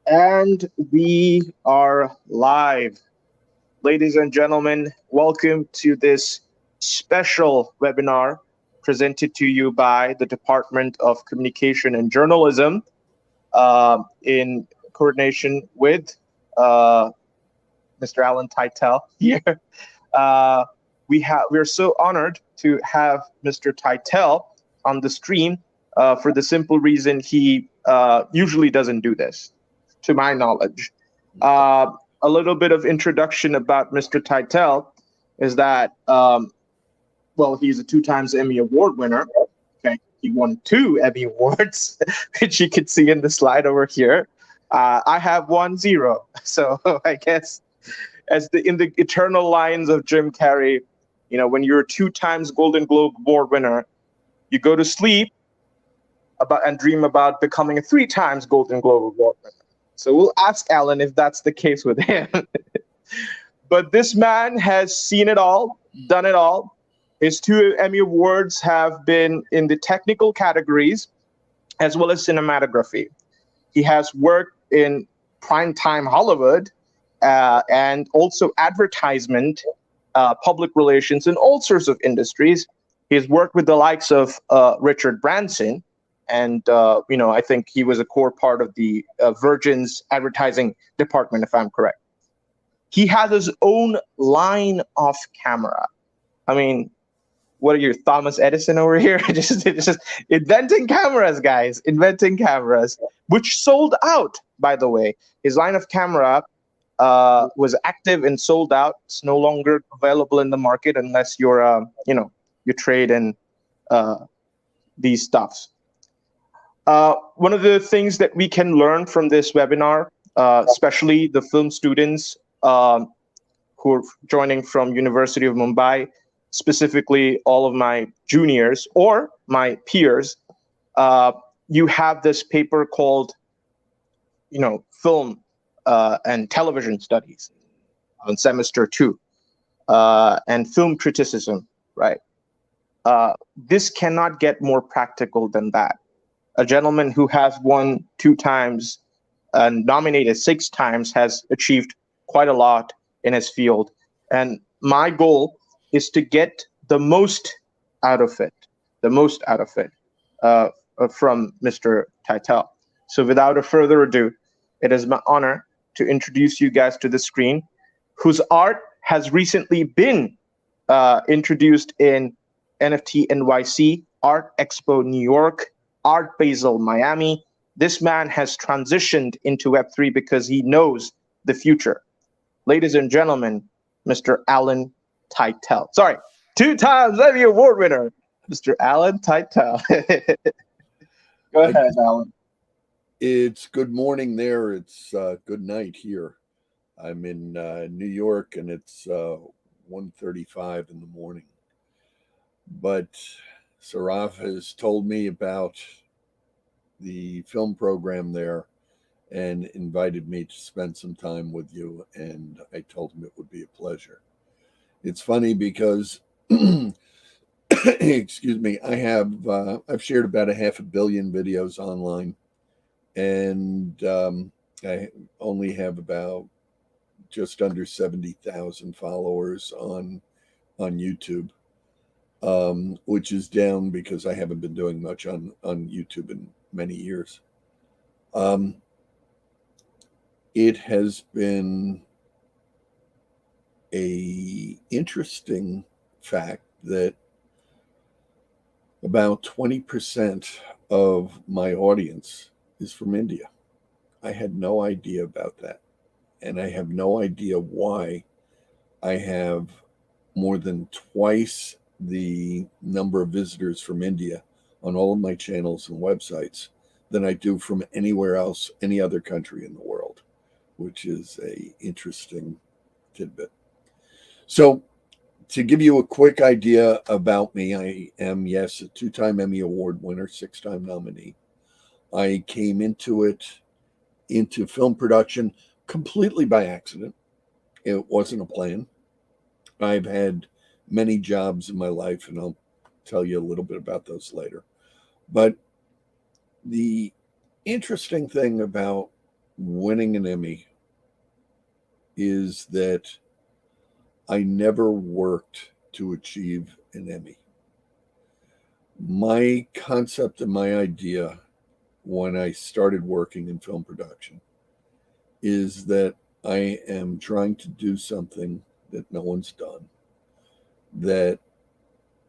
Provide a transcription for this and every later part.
And we are live. Ladies and gentlemen, welcome to this special webinar presented to you by the Department of Communication and Journalism in coordination with uh, Mr. Alan Tietel here. Uh, we're so honored to have Mr. Tietel on the stream for the simple reason he usually doesn't do this, to my knowledge. Uh, a little bit of introduction about Mr. Tietel is that, well, he's a two times Emmy Award winner. Okay, he won two Emmy Awards, which you can see in the slide over here. I have 1-0, so I guess as in the eternal lines of Jim Carrey, when you're a two times Golden Globe Award winner, you go to sleep and dream about becoming a three times Golden Globe Award winner. So we'll ask Alan if that's the case with him. But this man has seen it all, done it all. His two Emmy Awards have been in the technical categories as well as cinematography. He has worked in primetime Hollywood and also advertisement, public relations, and all sorts of industries. He's worked with the likes of Richard Branson, and I think he was a core part of the Virgin's advertising department, if I'm correct. He has his own line of camera. I mean, what are you, Thomas Edison over here? just inventing cameras, guys, inventing cameras, which sold out, by the way. His line of camera was active and sold out. It's no longer available in the market unless you're, you trade in these stuffs. One of the things that we can learn from this webinar, especially the film students who are joining from University of Mumbai, specifically all of my juniors or my peers, you have this paper called, Film and Television Studies on semester 2, and film criticism, right? This cannot get more practical than that. A gentleman who has won 2 times and nominated 6 times has achieved quite a lot in his field. And my goal is to get the most out of it, from Mr. Tietel. So without a further ado, it is my honor to introduce you guys to the screen, whose art has recently been introduced in NFT NYC, Art Expo New York, Art Basel Miami. This man has transitioned into Web3 because he knows the future. Ladies and gentlemen, Mr. Alan Tietel. Sorry, 2 times Emmy Award winner, Mr. Alan Tietel. Go ahead, Alan. It's good morning there. It's good night here. I'm in New York, and it's 1:35 in the morning. But Saraf has told me about the film program there and invited me to spend some time with you, and I told him it would be a pleasure. It's funny because, excuse me, I've shared about 500 million videos online, and I only have about just under 70,000 followers on YouTube, which is down because I haven't been doing much on YouTube in many years. It has been a interesting fact that about 20% of my audience is from India. I had no idea about that. And I have no idea why I have more than twice the number of visitors from India on all of my channels and websites than I do from anywhere else, any other country in the world, which is a interesting tidbit. So to give you a quick idea about me, I am, yes, a 2-time Emmy Award winner, 6-time nominee. I came into film production completely by accident. It wasn't a plan. I've had many jobs in my life, and I'll tell you a little bit about those later. But the interesting thing about winning an Emmy is that I never worked to achieve an Emmy. My concept and my idea when I started working in film production is that I am trying to do something that no one's done, that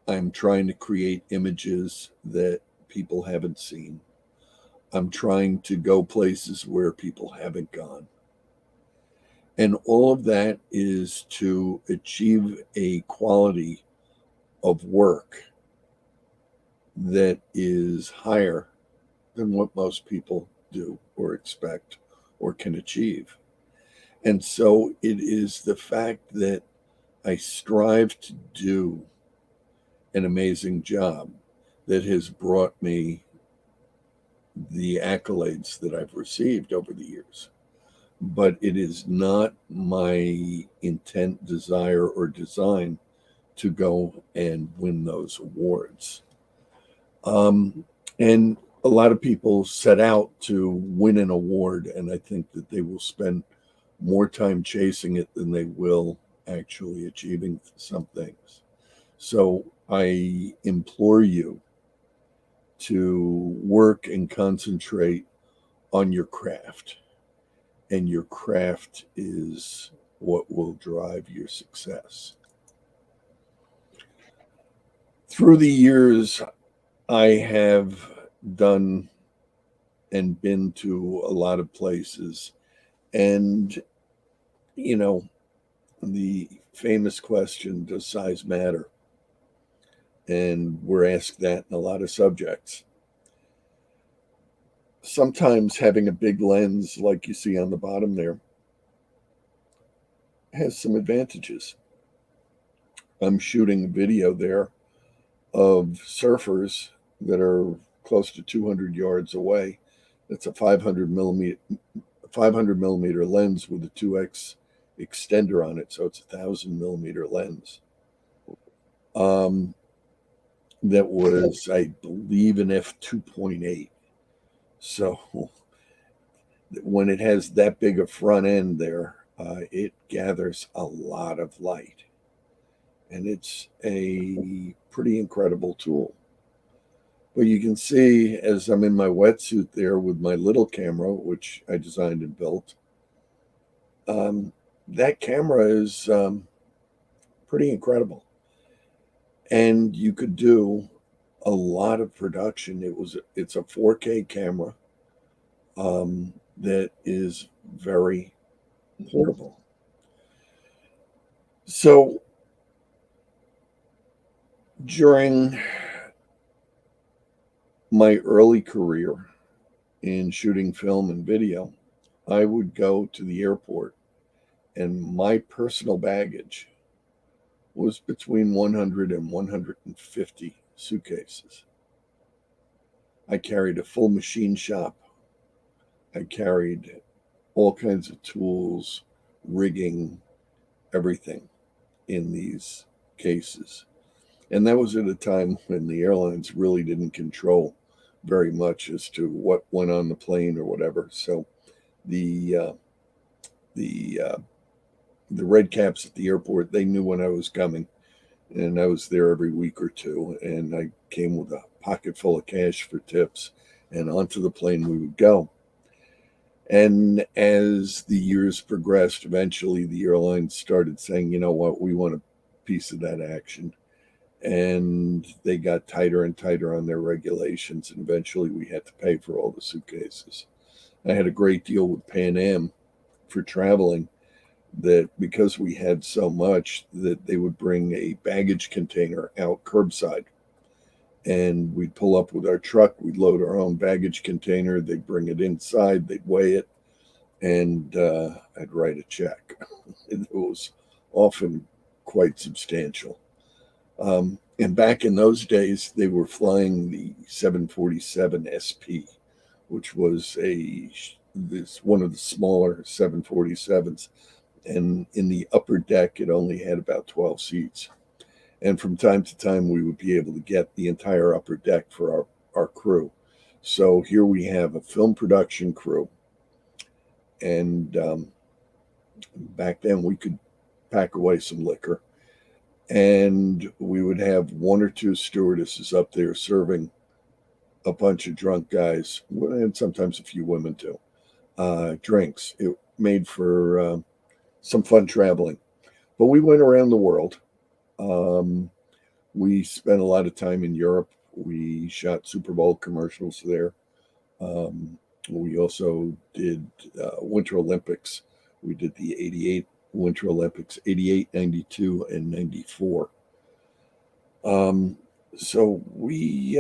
I'm trying to create images that people haven't seen. I'm trying to go places where people haven't gone. And all of that is to achieve a quality of work that is higher than what most people do or expect or can achieve. And so it is the fact that I strive to do an amazing job that has brought me the accolades that I've received over the years. But it is not my intent, desire, or design to go and win those awards. And a lot of people set out to win an award, and I think that they will spend more time chasing it than they will actually achieving some things. So I implore you to work and concentrate on your craft, and your craft is what will drive your success. Through the years, I have done and been to a lot of places, and you know, the famous question, does size matter? And we're asked that in a lot of subjects. Sometimes having a big lens, like you see on the bottom there, has some advantages. I'm shooting a video there of surfers that are close to 200 yards away. That's a 500 millimeter lens with a 2x extender on it, so it's a 1,000 millimeter lens. Um, that was, I believe, an f2.8. So when it has that big a front end there, it gathers a lot of light, and it's a pretty incredible tool. But you can see as I'm in my wetsuit there with my little camera, which I designed and built, um, that camera is pretty incredible. And you could do a lot of production. It's a 4K camera that is very portable. So during my early career in shooting film and video, I would go to the airport, and my personal baggage was between 100 and 150 suitcases. I carried a full machine shop. I carried all kinds of tools, rigging, everything in these cases. And that was at a time when the airlines really didn't control very much as to what went on the plane or whatever. So the uh, the uh, the red caps at the airport, they knew when I was coming, and I was there every week or two, and I came with a pocket full of cash for tips, and onto the plane we would go. And as the years progressed, eventually the airlines started saying, you know what, we want a piece of that action. And they got tighter and tighter on their regulations, and eventually we had to pay for all the suitcases. I had a great deal with Pan Am for traveling, that because we had so much, that they would bring a baggage container out curbside, and we'd pull up with our truck, we'd load our own baggage container, they'd bring it inside, they'd weigh it, and I'd write a check. It was often quite substantial. And back in those days, they were flying the 747 SP, which was this one of the smaller 747s. And in the upper deck, it only had about 12 seats. And from time to time, we would be able to get the entire upper deck for our crew. So here we have a film production crew And back then we could pack away some liquor, and we would have one or two stewardesses up there serving a bunch of drunk guys, and sometimes a few women too, drinks. It made for some fun traveling. But we went around the world. Um, we spent a lot of time in Europe. We shot Super Bowl commercials there. Um, we also did Winter Olympics. We did the 88 Winter Olympics, 88, 92, and 94. Um, so we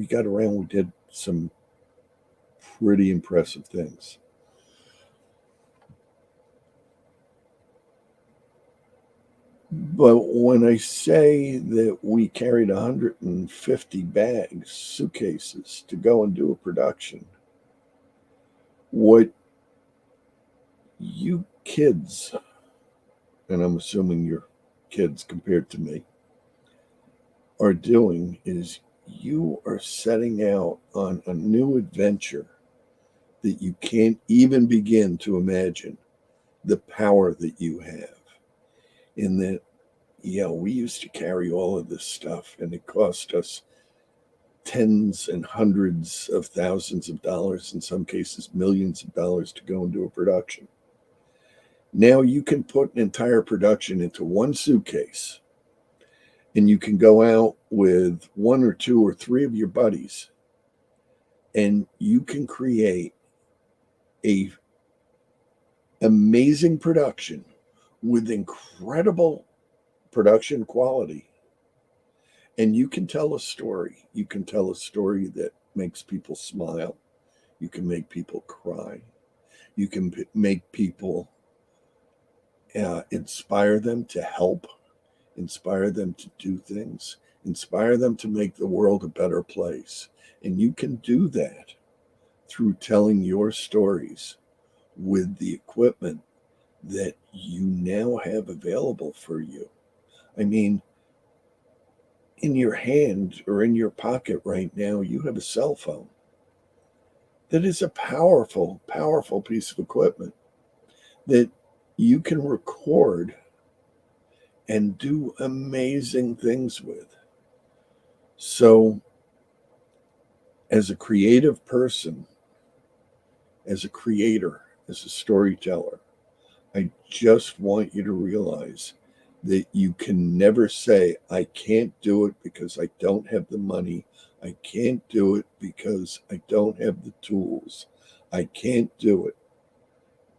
got around. We did some pretty impressive things. But when I say that we carried 150 bags, suitcases, to go and do a production, what you kids, and I'm assuming you're kids compared to me, are doing is you are setting out on a new adventure that you can't even begin to imagine the power that you have. In that, yeah, we used to carry all of this stuff and it cost us tens and hundreds of thousands of dollars, in some cases, millions of dollars to go and do a production. Now you can put an entire production into one suitcase and you can go out with one or two or three of your buddies and you can create a amazing production with incredible production quality, and you can tell a story. You can tell a story that makes people smile. You can make people cry. You can make people inspire them to help, inspire them to do things, inspire them to make the world a better place. And you can do that through telling your stories with the equipment that you now have available for you. I mean, in your hand or in your pocket right now, you have a cell phone that is a powerful, powerful piece of equipment that you can record and do amazing things with. So, as a creative person, as a creator, as a storyteller, I just want you to realize that you can never say, I can't do it because I don't have the money. I can't do it because I don't have the tools. I can't do it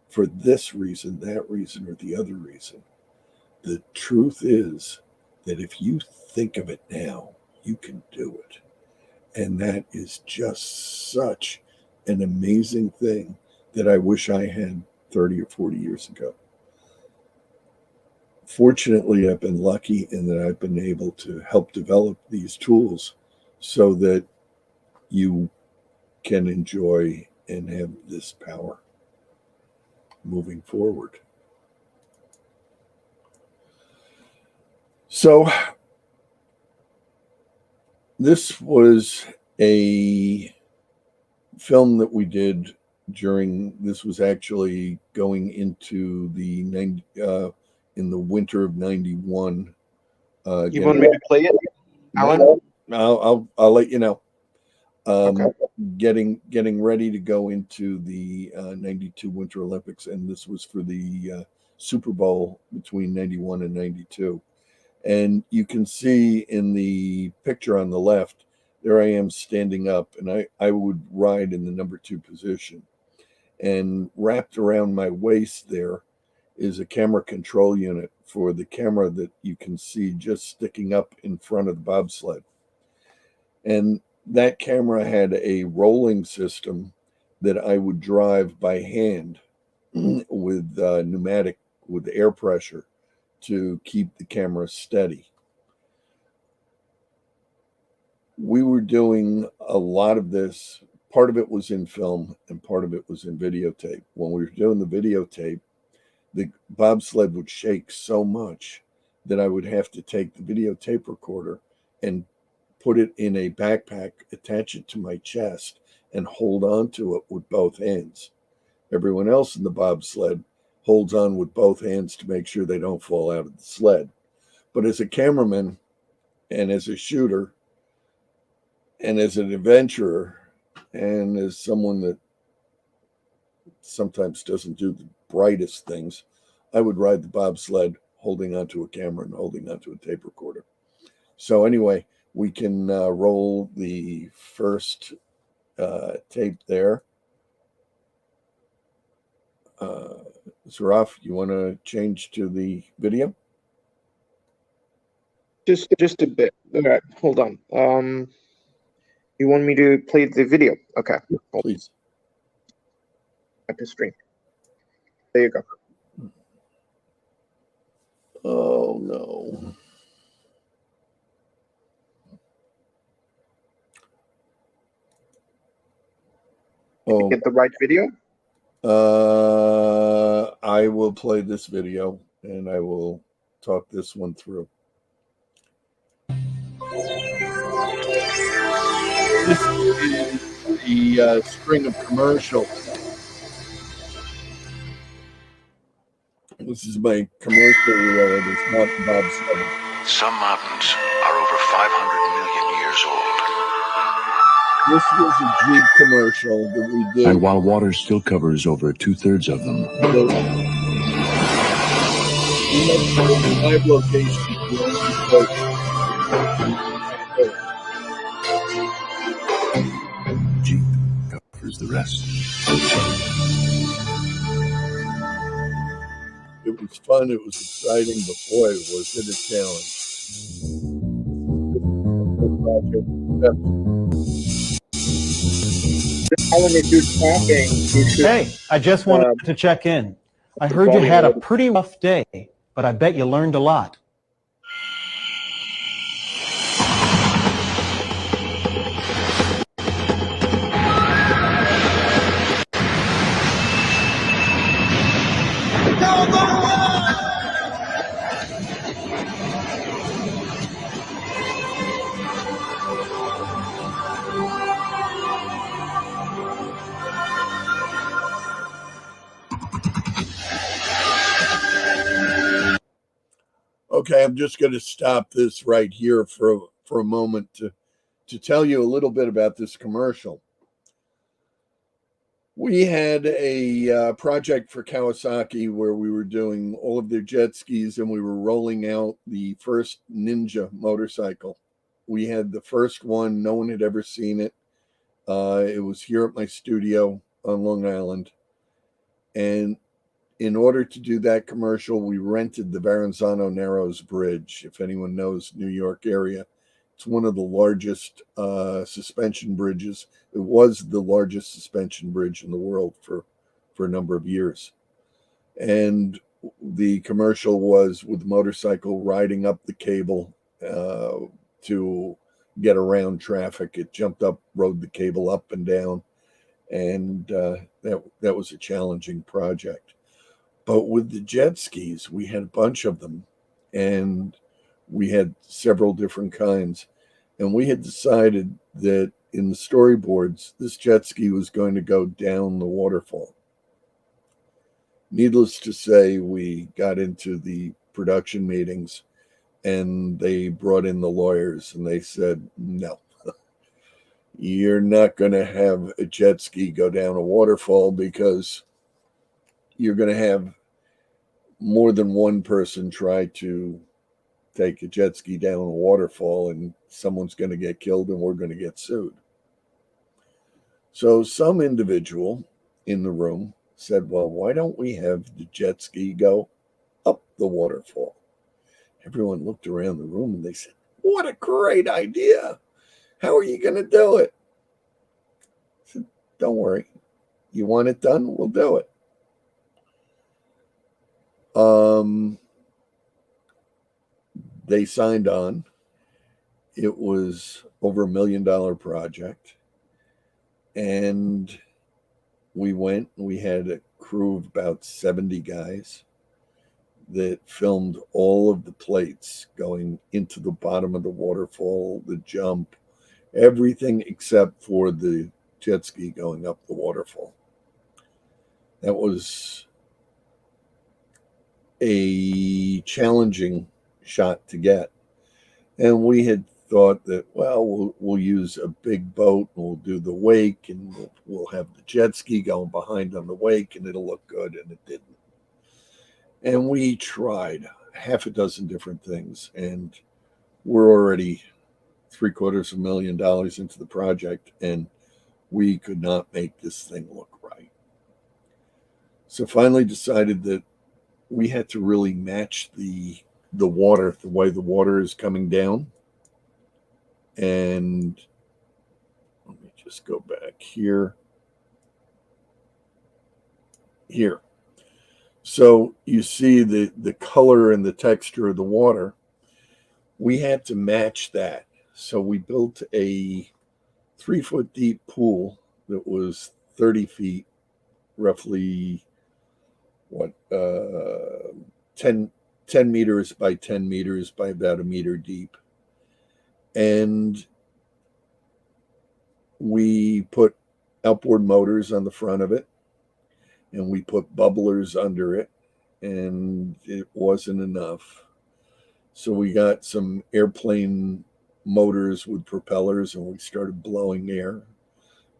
for this reason, that reason, or the other reason. The truth is that if you think of it now, you can do it. And that is just such an amazing thing that I wish I had 30 or 40 years ago. Fortunately, I've been lucky in that I've been able to help develop these tools so that you can enjoy and have this power moving forward. So, this was a film that we did during, this was actually going into the 90, in the winter of 91. You want me to play it, Alan? No, I'll let you know. Okay. Getting ready to go into the 92 Winter Olympics, and this was for the Super Bowl between 91 and 92. And you can see in the picture on the left, there I am standing up, and I would ride in the number two position. And wrapped around my waist there is a camera control unit for the camera that you can see just sticking up in front of the bobsled. And that camera had a rolling system that I would drive by hand with pneumatic, with air pressure to keep the camera steady. We were doing a lot of this. Part of it was in film and part of it was in videotape. When we were doing the videotape, the bobsled would shake so much that I would have to take the videotape recorder and put it in a backpack, attach it to my chest, and hold on to it with both hands Everyone else in the bobsled holds on with both hands to make sure they don't fall out of the sled. But as a cameraman and as a shooter and as an adventurer and as someone that sometimes doesn't do the brightest things, I would ride the bobsled holding onto a camera and holding onto a tape recorder. So anyway, we can roll the first tape there. Zaraf, you want to change to the video? Just a bit. All right, hold on. You want me to play the video? Okay. Please. At the screen. There you go. Oh no. Did you get the right video? I will play this video and I will talk this one through. This is the string of commercials. This is my commercial reel. It is not Bob's Seven. Some mountains are over 500 million years old. This was a Jeep commercial that we did. And while water still covers over 2/3 of them, We had 5 locations. Jeep covers the rest. It was fun. It was exciting, but boy, was it a challenge. Alan, if you're talking, you should. Hey, I just wanted to check in. I heard you had a pretty rough day, but I bet you learned a lot. Okay, I'm just going to stop this right here for a moment to tell you a little bit about this commercial. We had a project for Kawasaki where we were doing all of their jet skis and we were rolling out the first Ninja motorcycle. We had the first one. No one had ever seen it. It was here at my studio on Long Island. And in order to do that commercial, we rented the Verrazano Narrows Bridge. If anyone knows New York area, it's one of the largest suspension bridges. It was the largest suspension bridge in the world for a number of years. And the commercial was with the motorcycle riding up the cable to get around traffic. It jumped up, rode the cable up and down. And that was a challenging project. But with the jet skis, we had a bunch of them, and we had several different kinds. And we had decided that in the storyboards, this jet ski was going to go down the waterfall. Needless to say, we got into the production meetings, and they brought in the lawyers, and they said, no, you're not going to have a jet ski go down a waterfall because you're going to have more than one person try to take a jet ski down a waterfall and someone's going to get killed and we're going to get sued. So some individual in the room said, well, why don't we have the jet ski go up the waterfall? Everyone looked around the room and they said, what a great idea. How are you going to do it? I said, don't worry. You want it done? We'll do it. They signed on. It was over $1 million project. And we went, we had a crew of about 70 guys that filmed all of the plates going into the bottom of the waterfall, the jump, everything except for the jet ski going up the waterfall. That was a challenging shot to get. And we had thought that, well, we'll use a big boat and we'll do the wake and we'll have the jet ski going behind on the wake and it'll look good, and it didn't. And we tried half a dozen different things, and we're already $750,000 into the project, and we could not make this thing look right. So finally decided that we had to really match the water, the way the water is coming down. And let me just go back here. So you see the color and the texture of the water. We had to match that. So we built a 3-foot deep pool that was 30 feet, roughly 10 meters by 10 meters by about a meter deep. And we put outboard motors on the front of it, and we put bubblers under it, and it wasn't enough. So we got some airplane motors with propellers, and we started blowing air.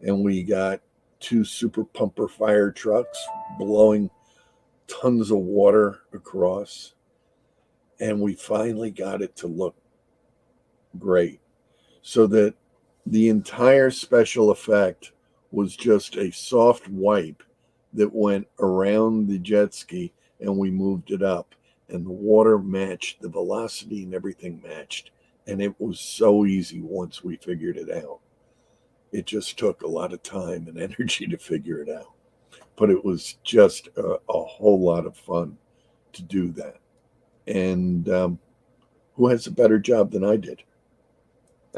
And we got 2 super pumper fire trucks blowing tons of water across. And we finally got it to look great. So that the entire special effect was just a soft wipe that went around the jet ski, and we moved it up, and the water matched, the velocity and everything matched. And it was so easy once we figured it out. It just took a lot of time and energy to figure it out. But it was just a whole lot of fun to do that. And who has a better job than I did?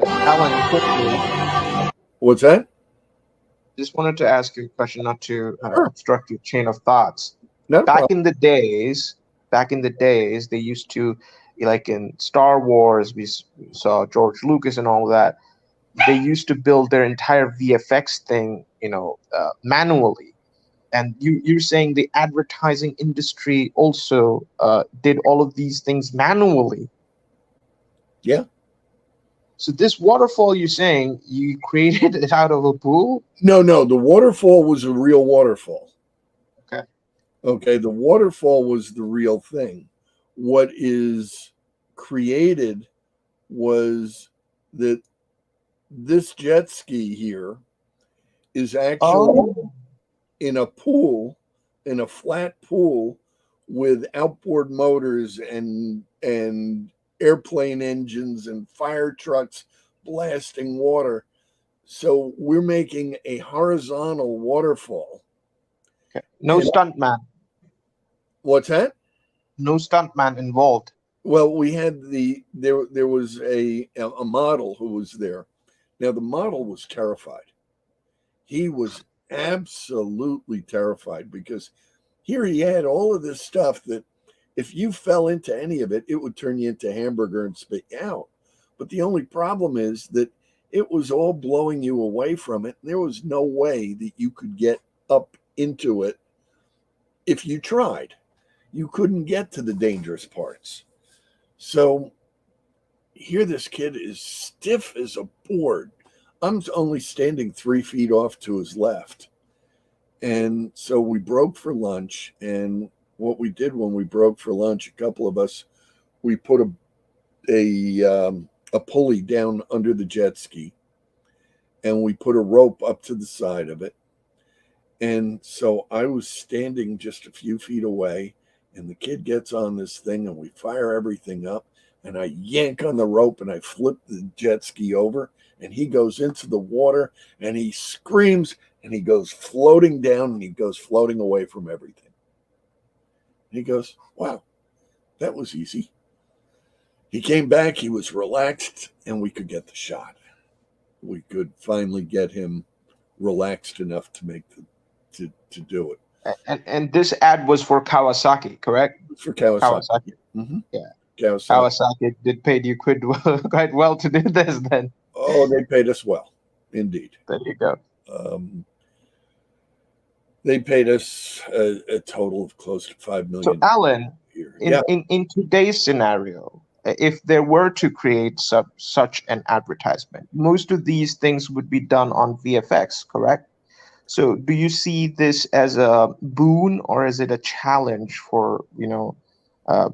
Alan, quickly, What's that? just wanted to ask you a question, not to Sure. obstruct your chain of thoughts. No Back problem. in the days, they used to, like in Star Wars, we saw George Lucas and all that. They used to build their entire VFX thing, manually. And you're saying the advertising industry also did all of these things manually. Yeah. So this waterfall, you're saying you created it out of a pool? No, the waterfall was a real waterfall. Okay. Okay, the waterfall was the real thing. What is created was that this jet ski here is actually in a pool, in a flat pool with outboard motors and airplane engines and fire trucks blasting water. So we're making a horizontal waterfall. Okay. No stuntman. What's that? No stuntman involved. Well, we had there was a model who was there. Now the model was terrified. He was absolutely terrified because here he had all of this stuff that if you fell into any of it, it would turn you into a hamburger and spit you out. But the only problem is that it was all blowing you away from it. There was no way that you could get up into it if you tried. You couldn't get to the dangerous parts. So here this kid is stiff as a board. I'm only standing 3 feet off to his left. And so we broke for lunch. And what we did when we broke for lunch, a couple of us, we put a pulley down under the jet ski, and we put a rope up to the side of it. And so I was standing just a few feet away, and the kid gets on this thing, and we fire everything up, and I yank on the rope, and I flip the jet ski over, and he goes into the water, and he screams, and he goes floating down, and he goes floating away from everything. And he goes, wow, that was easy. He came back, he was relaxed, and we could get the shot. We could finally get him relaxed enough to make to do it. And this ad was for Kawasaki, correct? For Kawasaki. Mm-hmm. Yeah. Kawasaki did pay you quite well to do this then. Oh, they paid us well, indeed. There you go. They paid us a total of close to $5 So, million Alan, a year. in, Yeah. in today's scenario, if there were to create such an advertisement, most of these things would be done on VFX, correct? So, do you see this as a boon or is it a challenge for, uh,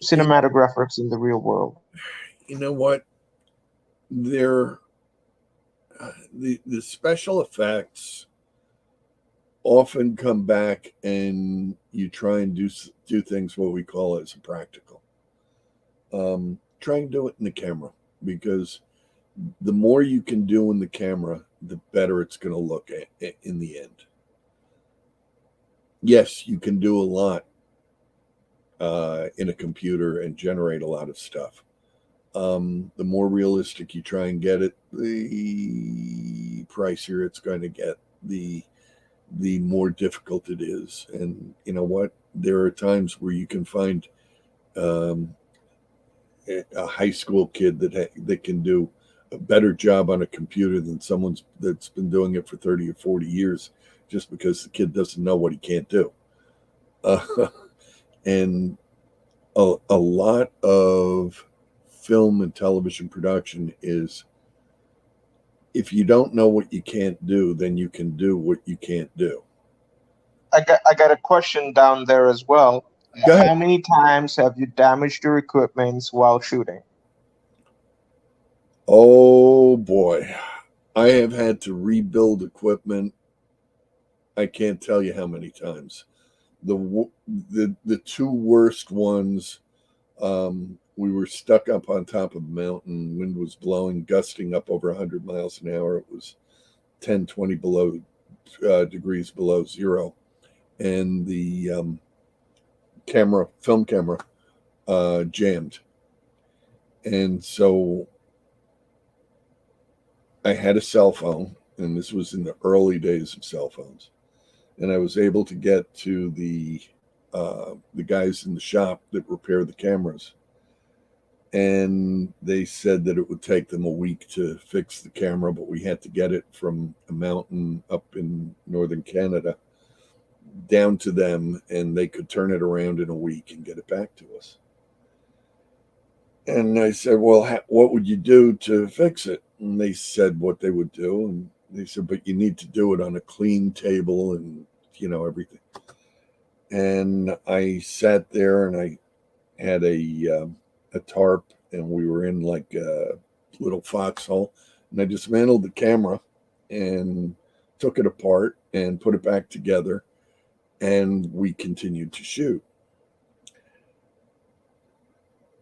cinematographers in the real world? You know what? They're the special effects often come back, and you try and do things what we call as a practical. Try and do it in the camera, because the more you can do in the camera, the better it's going to look in the end. Yes, you can do a lot in a computer and generate a lot of stuff. The more realistic you try and get it, the pricier it's going to get. The more difficult it is. And you know what? There are times where you can find a high school kid that can do a better job on a computer than someone that's been doing it for 30 or 40 years, just because the kid doesn't know what he can't do. And a lot of film and television production is, if you don't know what you can't do, then you can do what you can't do. I got a question down there as well. Go ahead. How many times have you damaged your equipment while shooting? Oh boy, I have had to rebuild equipment. I can't tell you how many times. The two worst ones, we were stuck up on top of a mountain. Wind was blowing, gusting up over 100 miles an hour. It was 10, 20 degrees below zero. And the film camera, jammed. And so I had a cell phone, and this was in the early days of cell phones. And I was able to get to the guys in the shop that repair the cameras. And they said that it would take them a week to fix the camera, but we had to get it from a mountain up in northern Canada down to them, and they could turn it around in a week and get it back to us. And I said, well, what would you do to fix it? And they said what they would do. And they said, but you need to do it on a clean table and, everything. And I sat there, and I had a tarp, and we were in like a little foxhole. And I dismantled the camera and took it apart and put it back together. And we continued to shoot.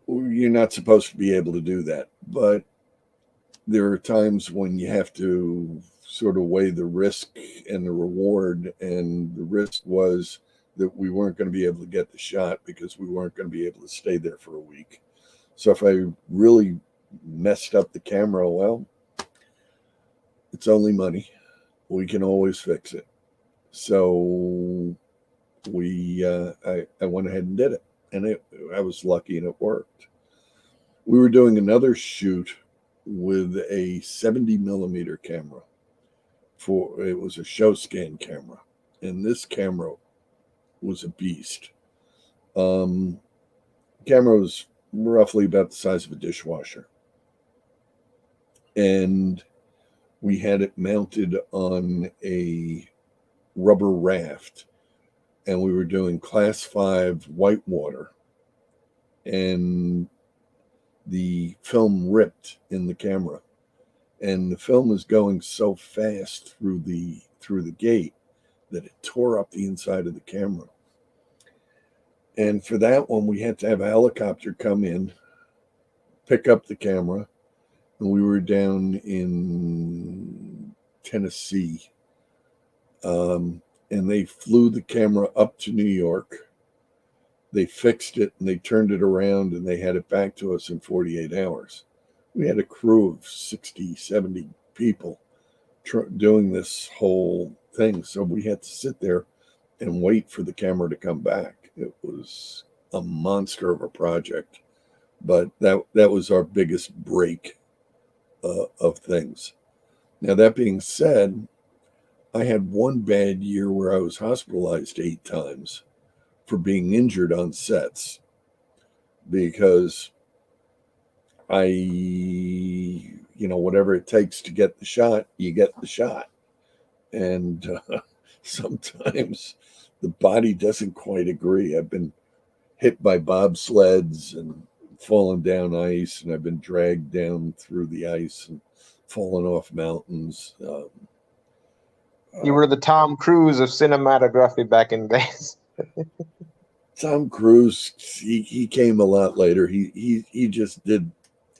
You're not supposed to be able to do that, but there are times when you have to sort of weigh the risk and the reward. And the risk was that we weren't going to be able to get the shot because we weren't going to be able to stay there for a week. So if I really messed up the camera, well, it's only money. We can always fix it. So I went ahead and did it, and I was lucky, and it worked. We were doing another shoot with a 70 millimeter camera. It was a show scan camera, and this camera was a beast. Camera was roughly about the size of a dishwasher, and we had it mounted on a rubber raft, and we were doing class 5 whitewater, and the film ripped in the camera, and the film was going so fast through the gate that it tore up the inside of the camera. And for that one, we had to have a helicopter come in, pick up the camera, and we were down in Tennessee, and they flew the camera up to New York. They fixed it, and they turned it around, and they had it back to us in 48 hours. We had a crew of 60, 70 people doing this whole thing. So we had to sit there and wait for the camera to come back. It was a monster of a project, but that was our biggest break of things. Now, that being said, I had one bad year where I was hospitalized 8 times for being injured on sets because whatever it takes to get the shot, you get the shot. And sometimes the body doesn't quite agree. I've been hit by bobsleds and fallen down ice, and I've been dragged down through the ice and fallen off mountains. You were the Tom Cruise of cinematography back in the days. Tom Cruise, he came a lot later. He just did.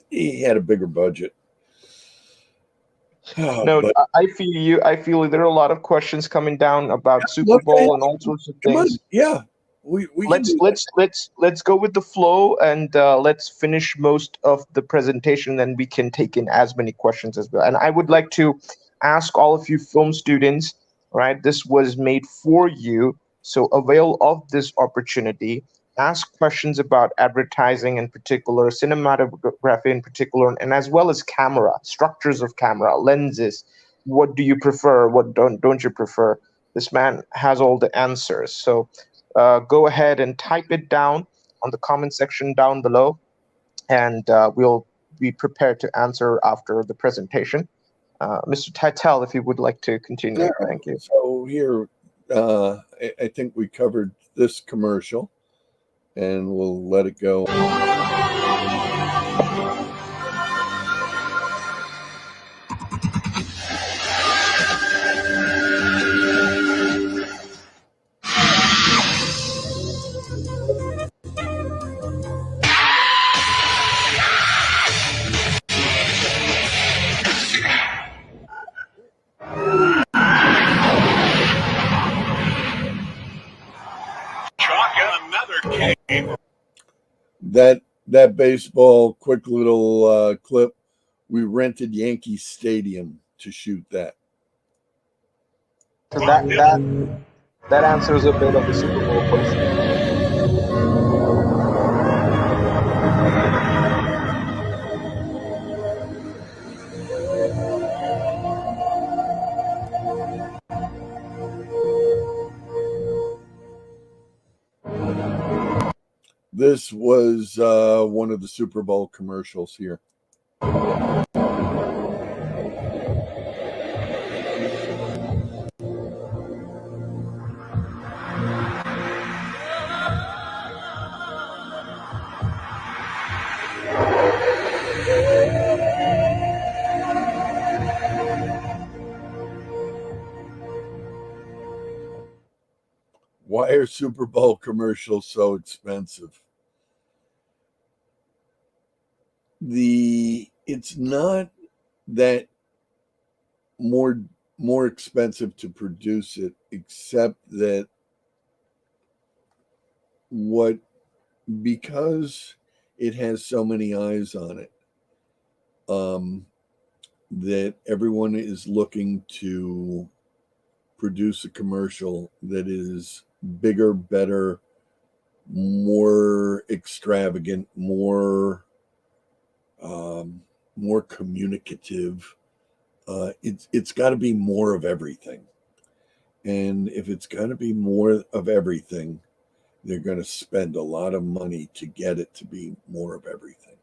He had a bigger budget. No, But I feel you. I feel there are a lot of questions coming down about Super love to Bowl and have all sorts of come on, things. yeah, we can Let's do that. let's go with the flow and let's finish most of the presentation. Then we can take in as many questions as well. And I would like to ask all of you film students, right? This was made for you, so avail of this opportunity. Ask questions about advertising in particular, cinematography in particular, and as well as camera, structures of camera, lenses. What do you prefer? What don't you prefer? This man has all the answers. So go ahead and type it down on the comment section down below, and we'll be prepared to answer after the presentation. Mr. Tietel, if you would like to continue, Sure. thank you. So here, I think we covered this commercial, and we'll let it go. That baseball quick little clip, we rented Yankee Stadium to shoot that. So that answers a bit of the Super Bowl question. This was one of the Super Bowl commercials here. Why are Super Bowl commercials so expensive? It's not that more expensive to produce it, except that because it has so many eyes on it, that everyone is looking to produce a commercial that is bigger, better, more extravagant, more communicative. It's got to be more of everything. And if it's got to be more of everything, they're going to spend a lot of money to get it to be more of everything.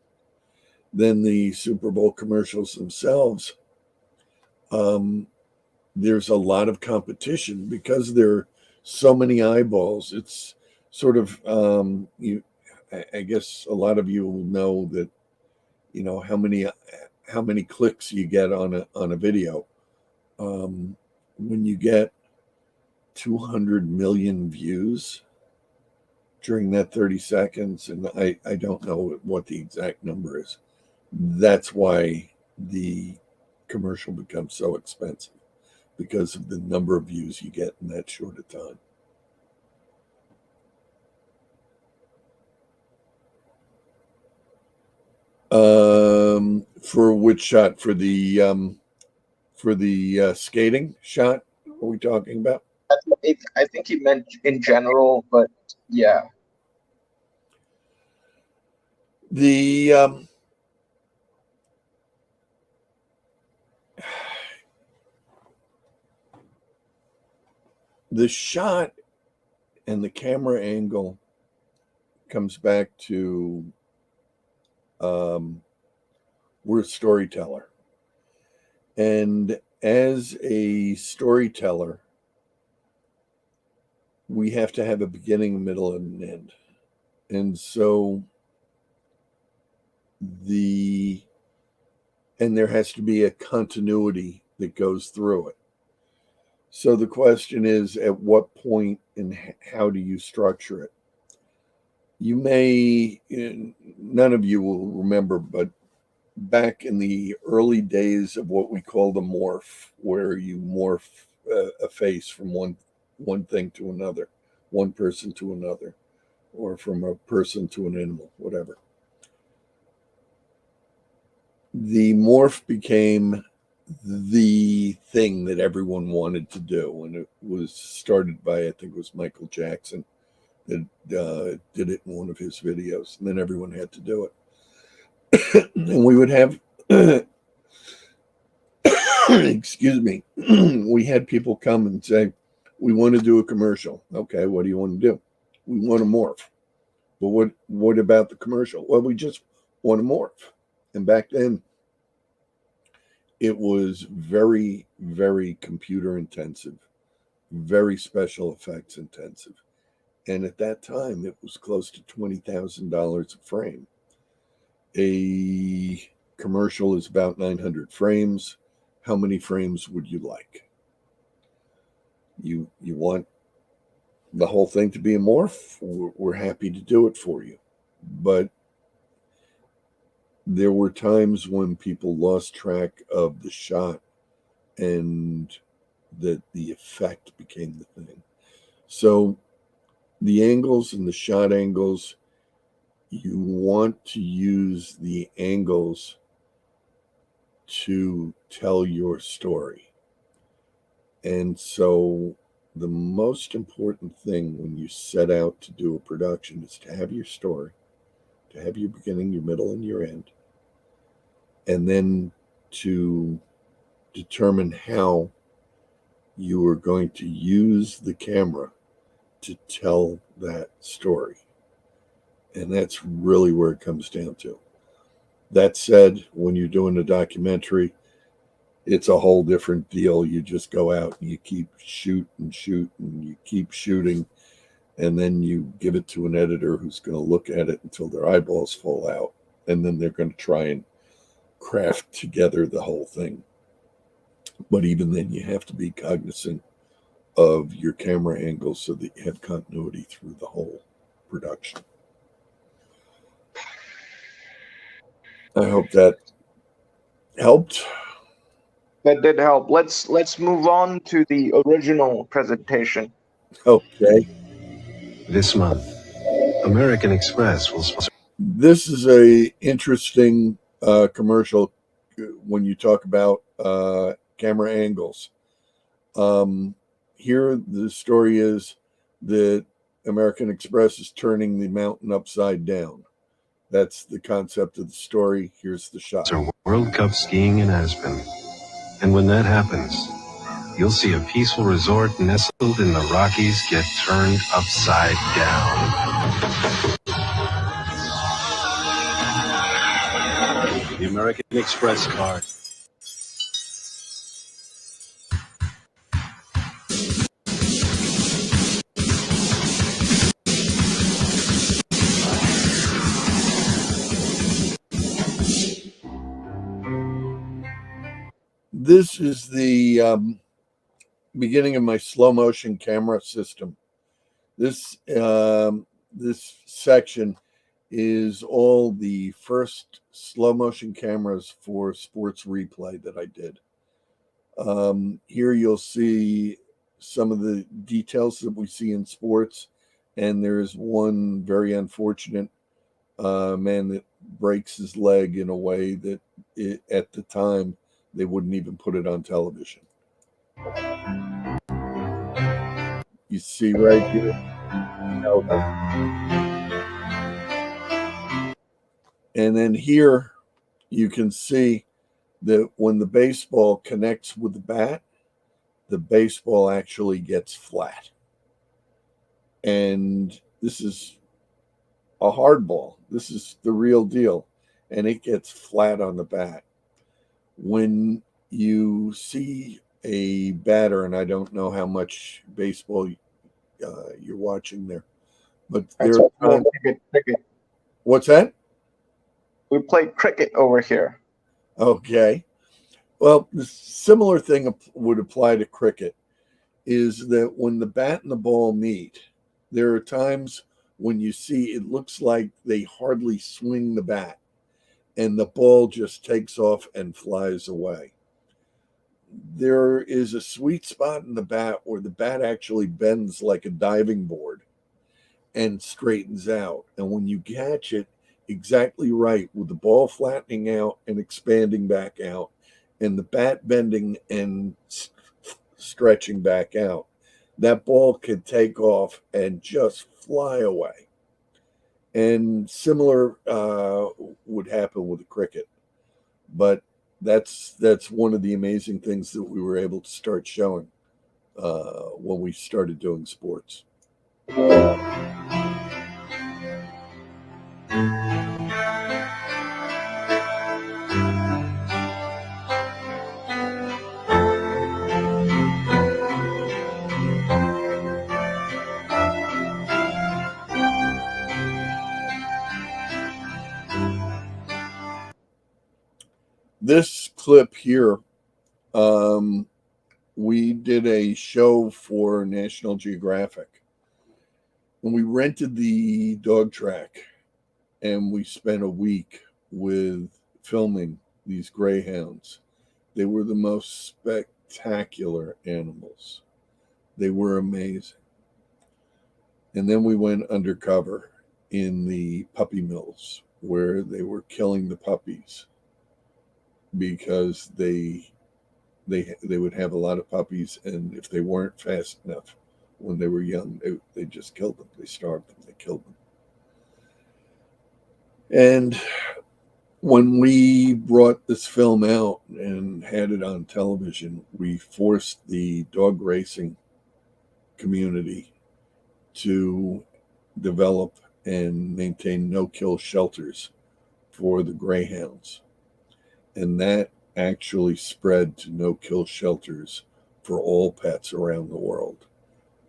Then the Super Bowl commercials themselves, there's a lot of competition because there are so many eyeballs. It's sort of I guess a lot of you will know that how many clicks you get on a video. When you get 200 million views during that 30 seconds, and I don't know what the exact number is, that's why the commercial becomes so expensive, because of the number of views you get in that short a time. For which shot? For the skating shot? Are we talking about? I think he meant in general, but yeah. The The shot and the camera angle comes back to we're a storyteller. And as a storyteller, we have to have a beginning, a middle, and an end. And so there has to be a continuity that goes through it. So the question is, at what point and how do you structure it? You may, none of you will remember, but back in the early days of what we call the morph, where you morph a face from one thing to another, one person to another, or from a person to an animal, whatever. The morph became the thing that everyone wanted to do, and it was started by, I think it was Michael Jackson that did it in one of his videos, and then everyone had to do it. And we would have excuse me, we had people come and say, we want to do a commercial. Okay, what do you want to do? We want to morph. But what about the commercial? Well, we just want to morph. And back then, it was very, very computer intensive, very special effects intensive. And at that time, it was close to $20,000 a frame. A commercial is about 900 frames. How many frames would you like? You want the whole thing to be a morph? We're happy to do it for you. But there were times when people lost track of the shot and that the effect became the thing. So the angles and the shot angles, you want to use the angles to tell your story. And so the most important thing when you set out to do a production is to have your story, to have your beginning, your middle, and your end, and then to determine how you are going to use the camera to tell that story. And that's really where it comes down to. That said, when you're doing a documentary, it's a whole different deal. You just go out and you keep shoot and you keep shooting, and then you give it to an editor who's going to look at it until their eyeballs fall out, and then they're going to try and craft together the whole thing. But even then, you have to be cognizant of your camera angles so that you have continuity through the whole production. I hope that helped. That did help. Let's move on to the original presentation. Okay. This month, American Express will sponsor. This is a interesting commercial when you talk about camera angles. Here, the story is that American Express is turning the mountain upside down. That's the concept of the story. Here's the shot. World Cup skiing in Aspen. And when that happens, you'll see a peaceful resort nestled in the Rockies get turned upside down. The American Express card. This is the beginning of my slow motion camera system. This section is all the first slow motion cameras for sports replay that I did. Here you'll see some of the details that we see in sports, and there's one very unfortunate man that breaks his leg in a way that at the time they wouldn't even put it on television. You see right here. And then here you can see that when the baseball connects with the bat, the baseball actually gets flat. And this is a hard ball. This is the real deal. And it gets flat on the bat. When you see a batter, and I don't know how much baseball you're watching there, but there are times. Cricket. What's that? We play cricket over here. Okay. Well, the similar thing would apply to cricket, is that when the bat and the ball meet, there are times when you see it looks like they hardly swing the bat and the ball just takes off and flies away. There is a sweet spot in the bat where the bat actually bends like a diving board and straightens out. And when you catch it exactly right, with the ball flattening out and expanding back out, and the bat bending and stretching back out, that ball could take off and just fly away. And similar would happen with the cricket. But that's one of the amazing things that we were able to start showing when we started doing sports. This clip here, we did a show for National Geographic, and we rented the dog track, and we spent a week with filming these greyhounds. They were the most spectacular animals. They were amazing. And then we went undercover in the puppy mills where they were killing the puppies because they would have a lot of puppies, and if they weren't fast enough when they were young, they just killed them. They starved them. They killed them. And when we brought this film out and had it on television, we forced the dog racing community to develop and maintain no-kill shelters for the greyhounds. And that actually spread to no-kill shelters for all pets around the world.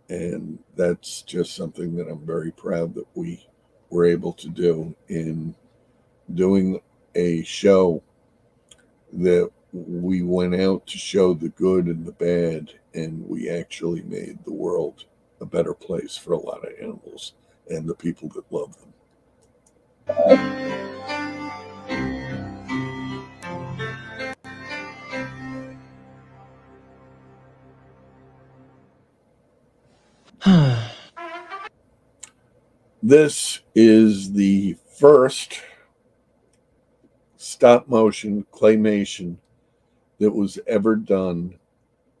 And that's just something that I'm very proud that we were able to do in doing a show that we went out to show the good and the bad, and we actually made the world a better place for a lot of animals and the people that love them. This is the first stop motion claymation that was ever done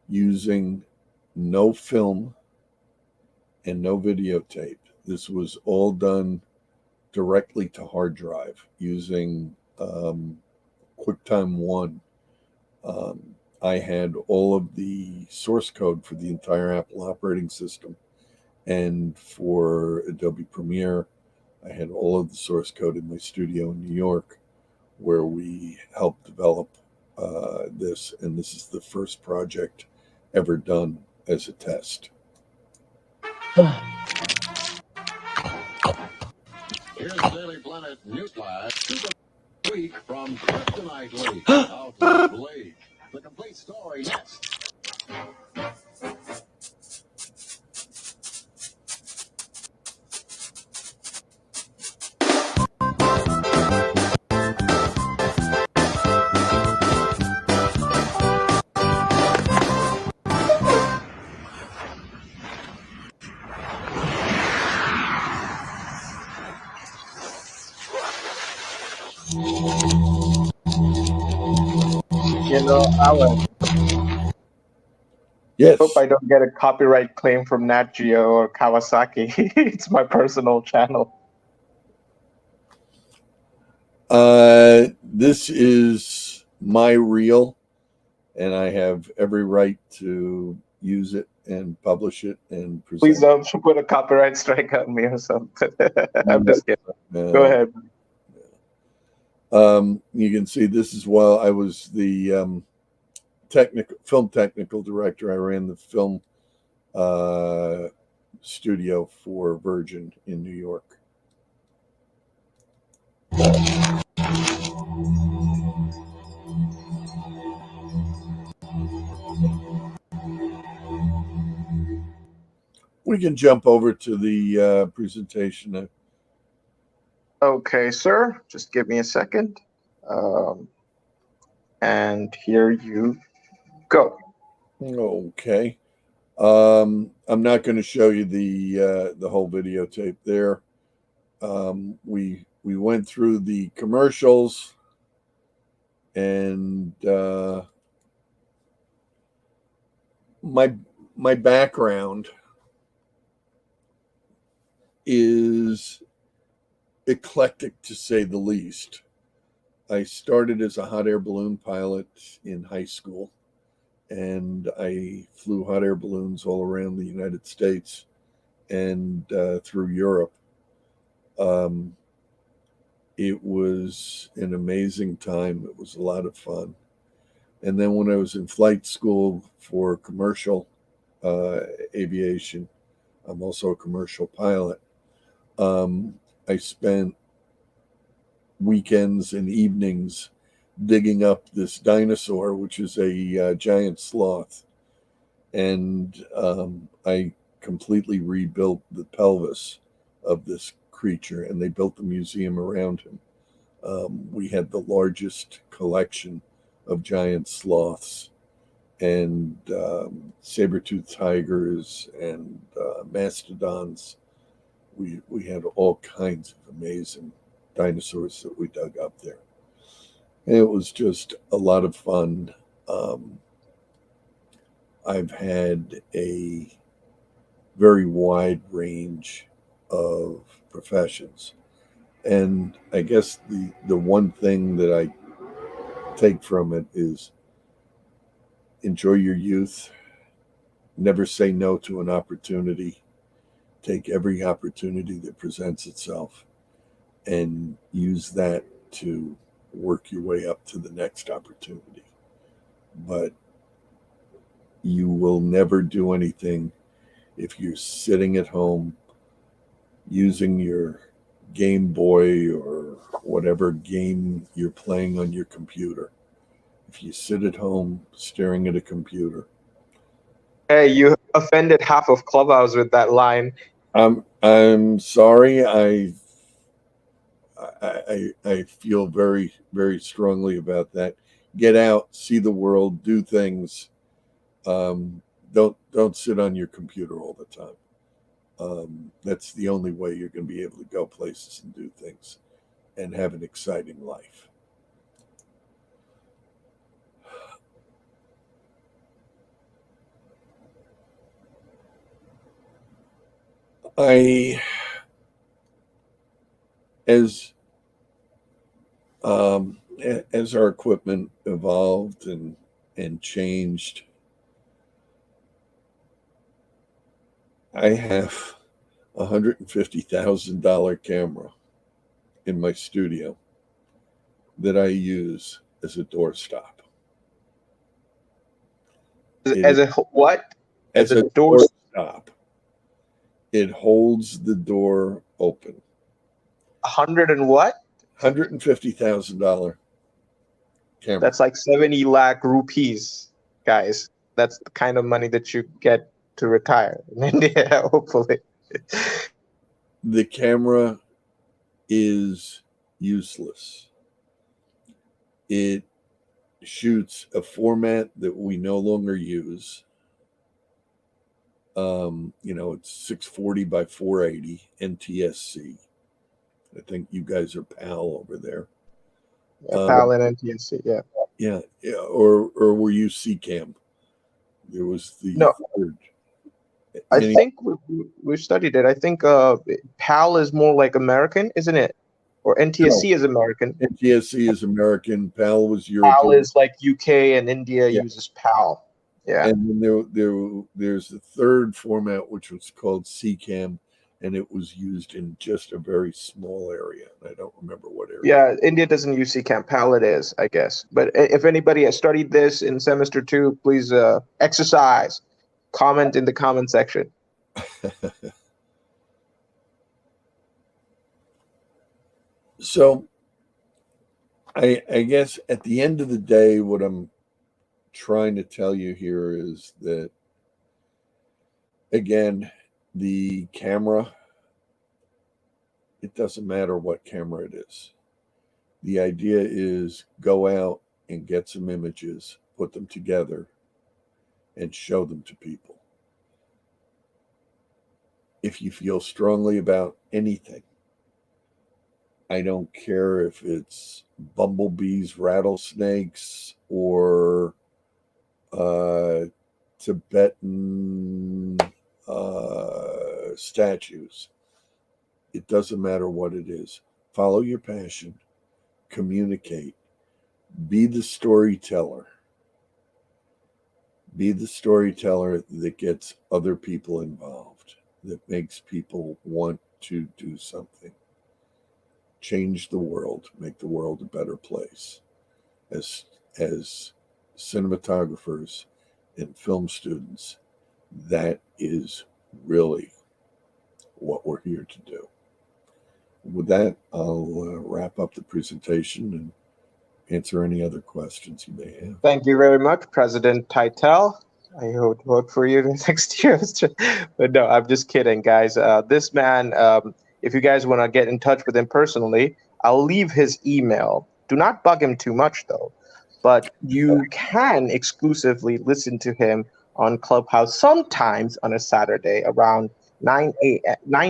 using no film and no videotape. This was all done directly to hard drive using QuickTime 1. I had all of the source code for the entire Apple operating system. And for Adobe Premiere, I had all of the source code in my studio in New York, where we helped develop this. And this is the first project ever done as a test. Here's Daily Planet Newsflash. Week from Kryptonite League. Outlet Blake. The complete story next. Alan, Yes. hope I don't get a copyright claim from Nat Geo or Kawasaki. It's my personal channel. This is my reel, and I have every right to use it and publish it and Please present. don't put a copyright strike on me or something. I'm just kidding. Go ahead. You can see this is while I was the film technical director. I ran the film studio for Virgin in New York. We can jump over to the presentation. Okay, sir. Just give me a second. And here you go. Okay. I'm not going to show you the whole videotape there. We went through the commercials, and my background is eclectic, to say the least. I started as a hot air balloon pilot in high school, and I flew hot air balloons all around the United States and through Europe. It was an amazing time. It was a lot of fun. And then when I was in flight school for commercial aviation, I'm also a commercial pilot. I spent weekends and evenings digging up this dinosaur, which is a giant sloth. And I completely rebuilt the pelvis of this creature, and they built the museum around him. We had the largest collection of giant sloths and saber-toothed tigers and mastodons. We had all kinds of amazing dinosaurs that we dug up there. And it was just a lot of fun. I've had a very wide range of professions. And I guess the one thing that I take from it is enjoy your youth, never say no to an opportunity, take every opportunity that presents itself, and use that to work your way up to the next opportunity. But you will never do anything if you're sitting at home using your Game Boy or whatever game you're playing on your computer. If you sit at home staring at a computer. Hey, you offended half of Clubhouse with that line. I'm sorry. I feel very, very strongly about that. Get out, see the world, do things. Don't sit on your computer all the time. That's the only way you're going to be able to go places and do things and have an exciting life. As our equipment evolved and changed, I have a $150,000 camera in my studio that I use as a doorstop. As a what? As a doorstop. It holds the door open. 100 and what? $150,000 camera. That's like 70 lakh rupees, guys. That's the kind of money that you get to retire in India, hopefully. The camera is useless. It shoots a format that we no longer use. It's 640 by 480 NTSC. I think you guys are PAL over there. Yeah, PAL and NTSC, yeah. Yeah. Or were you CCAM? There was the third. I think we studied it. I think PAL is more like American, isn't it? Or NTSC is American. NTSC is American. PAL was European. PAL is like UK and India uses PAL. Yeah. And then there's the third format, which was called CCAM, and it was used in just a very small area. And I don't remember what area. Yeah, India doesn't use CCAM. PAL is, I guess. But if anybody has studied this in semester 2, please exercise. Comment in the comment section. So I guess at the end of the day, what I'm trying to tell you here is that, again, the camera, it doesn't matter what camera it is. The idea is go out and get some images, put them together, and show them to people. If you feel strongly about anything, I don't care if it's bumblebees, rattlesnakes, or Tibetan statues. It doesn't matter what it is. Follow your passion, communicate, be the storyteller. Be the storyteller that gets other people involved, that makes people want to do something. Change the world, make the world a better place. As cinematographers and film students, that is really what we're here to do. With that, I'll wrap up the presentation and answer any other questions you may have. Thank you very much, President Tietel. I hope to vote for you next year. But no, I'm just kidding, guys. This man, if you guys want to get in touch with him personally, I'll leave his email. Do not bug him too much, though. But you can exclusively listen to him on Clubhouse sometimes on a Saturday around 9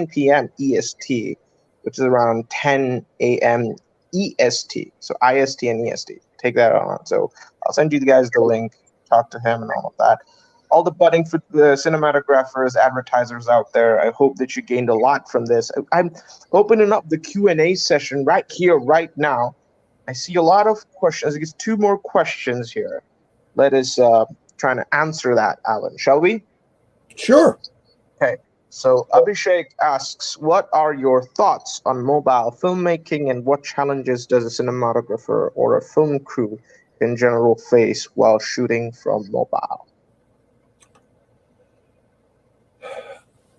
p.m. EST, which is around 10 a.m. EST. So IST and EST. Take that on. So I'll send you guys the link, talk to him and all of that. All the budding for the cinematographers, advertisers out there, I hope that you gained a lot from this. I'm opening up the Q&A session right here, right now. I see a lot of questions. I guess 2 more questions here. Let us try to answer that, Alan. Shall we? Sure. Okay. So Abhishek asks, what are your thoughts on mobile filmmaking and what challenges does a cinematographer or a film crew in general face while shooting from mobile?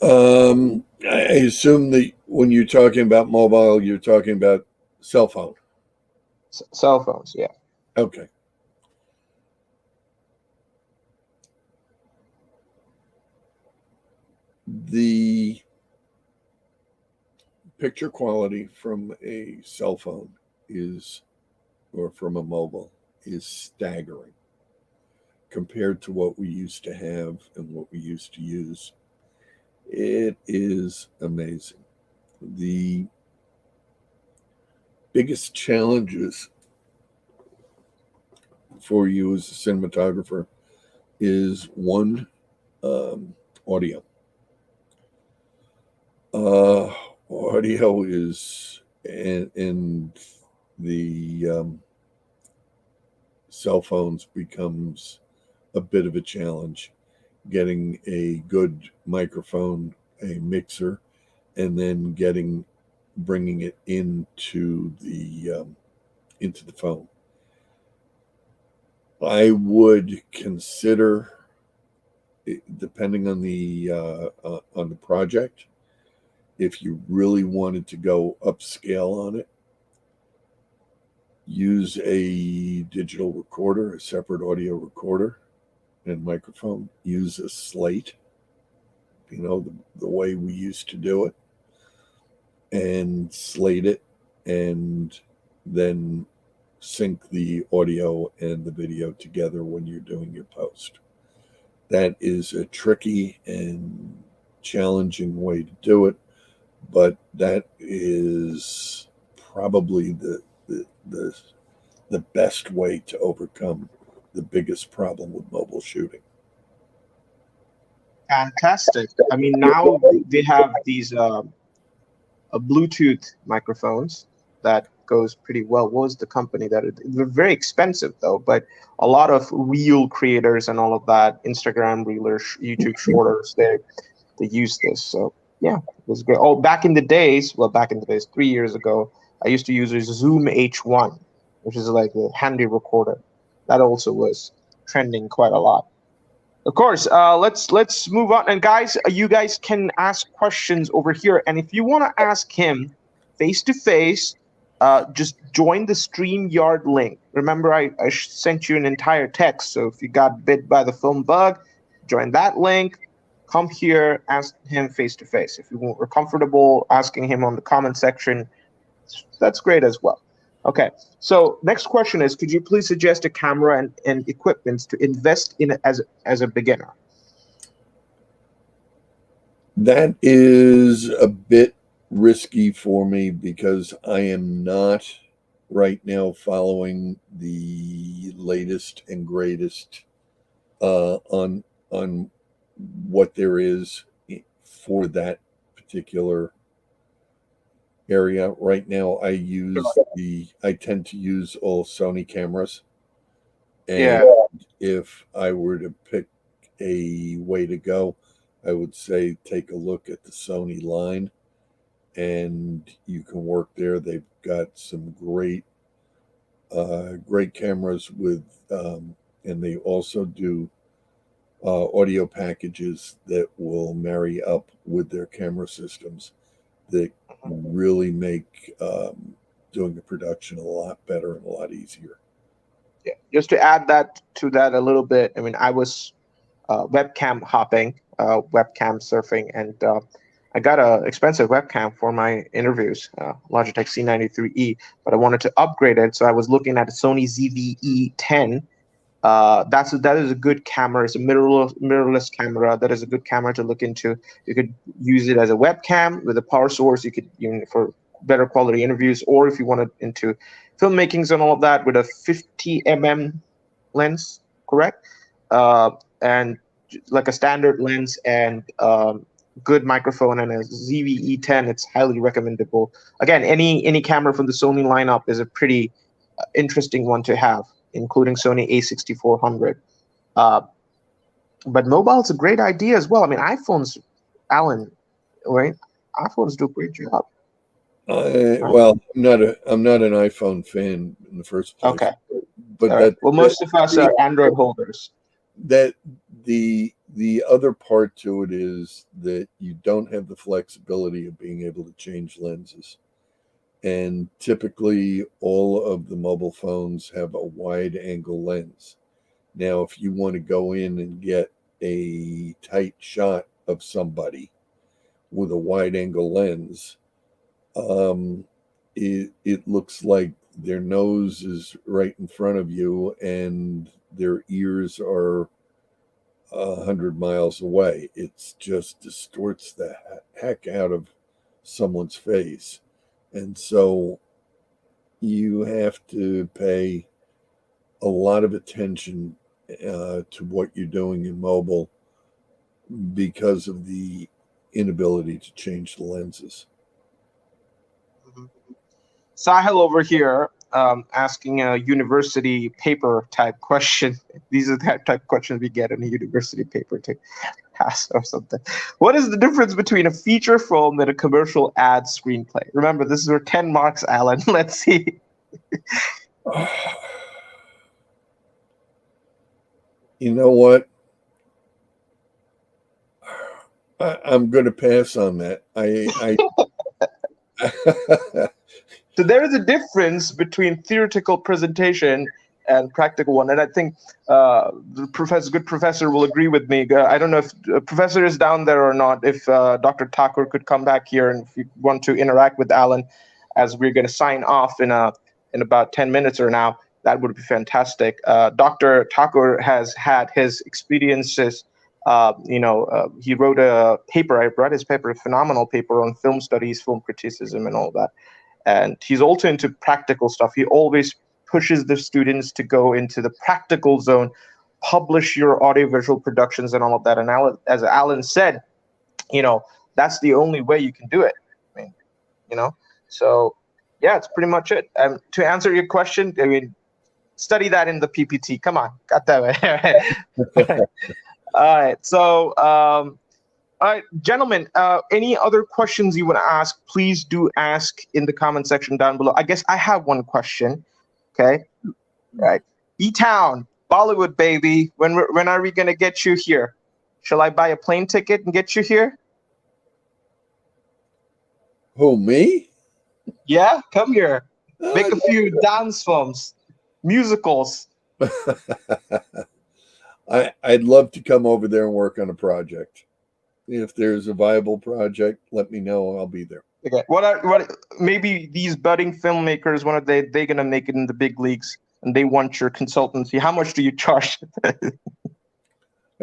I assume that when you're talking about mobile, you're talking about cell phone. Cell phones, yeah. Okay. The picture quality from a cell phone or from a mobile, is staggering compared to what we used to have and what we used to use. It is amazing. The biggest challenges for you as a cinematographer is one, audio. Audio is, and the cell phones becomes a bit of a challenge. Getting a good microphone, a mixer, and then bringing it into the phone. I would consider, depending on the project, if you really wanted to go upscale on it, use a digital recorder, a separate audio recorder and microphone. Use a slate, the way we used to do it, and slate it, and then sync the audio and the video together when you're doing your post. That is a tricky and challenging way to do it, but that is probably the best way to overcome the biggest problem with mobile shooting. Fantastic. I mean, now they have these Bluetooth microphones that goes pretty well. What was the company that they're very expensive though, but a lot of reel creators and all of that, Instagram reelers, YouTube shorters, they use this. So yeah, it was great. Oh, back in the days, 3 years ago, I used to use a Zoom H1, which is like a handy recorder. That also was trending quite a lot. Of course, let's move on. And guys, you guys can ask questions over here. And if you want to ask him face to face, just join the StreamYard link. Remember, I sent you an entire text. So if you got bit by the film bug, join that link. Come here, ask him face to face. If you were comfortable asking him on the comment section, that's great as well. Okay, so next question is, could you please suggest a camera and equipment to invest in as a beginner? That is a bit risky for me because I am not right now following the latest and greatest on what there is for that particular area. Right now I tend to use all Sony cameras, and if I were to pick a way to go, I would say take a look at the Sony line, and you can work there. They've got some great cameras with and they also do audio packages that will marry up with their camera systems that really make doing the production a lot better and a lot easier. Yeah, just to add that to that a little bit, I mean, I was webcam hopping, webcam surfing, and I got an expensive webcam for my interviews, Logitech C93E, but I wanted to upgrade it, so I was looking at a Sony ZV-E10. That is a good camera. It's a mirrorless camera. That is a good camera to look into. You could use it as a webcam with a power source. You could for better quality interviews, or if you wanted into filmmakings and all of that, with a 50 mm lens, correct? And like a standard lens and good microphone and a ZV-E10, it's highly recommendable. Again, any camera from the Sony lineup is a pretty interesting one to have, including Sony a6400. But mobile's a great idea as well. I mean, iPhones, Alan, right? iPhones do a great job. Well, I'm not an iPhone fan in the first place. Okay. But right. Well, most of us are Android holders. That the other part to it is that you don't have the flexibility of being able to change lenses. And typically all of the mobile phones have a wide angle lens. Now, if you want to go in and get a tight shot of somebody with a wide angle lens, it looks like their nose is right in front of you and their ears are 100 miles away. It just distorts the heck out of someone's face. And so you have to pay a lot of attention to what you're doing in mobile because of the inability to change the lenses. Sahil over here asking a university paper type question. These are the type of questions we get in a university paper to pass or something. What is the difference between a feature film and a commercial ad screenplay? Remember, this is for 10 marks, Alan. Let's see. You know what? I'm going to pass on that. So there is a difference between theoretical presentation and practical one, and I think the good professor will agree with me. I don't know if the professor is down there or not. If Dr. Thakur could come back here, and if you want to interact with Alan, as we're going to sign off in about 10 minutes or now, that would be fantastic. Dr. Thakur has had his experiences. He wrote a paper. I read his paper, a phenomenal paper on film studies, film criticism, and all that. And he's also into practical stuff. He always pushes the students to go into the practical zone, publish your audiovisual productions and all of that. And Alan, as Alan said, that's the only way you can do it. I mean, so yeah, it's pretty much it. To answer your question, I mean, study that in the PPT. Come on, got that way. All right. So, all right, gentlemen, any other questions you want to ask, please do ask in the comment section down below. I guess I have one question. Okay. All right. E-Town, Bollywood, baby. When are we going to get you here? Shall I buy a plane ticket and get you here? Who, me? Yeah, come here. Make a Uh, few dance films, musicals. I'd love to come over there and work on a project. If there's a viable project, let me know. I'll be there. Okay. What maybe these budding filmmakers, when are they gonna make it in the big leagues and they want your consultancy? How much do you charge?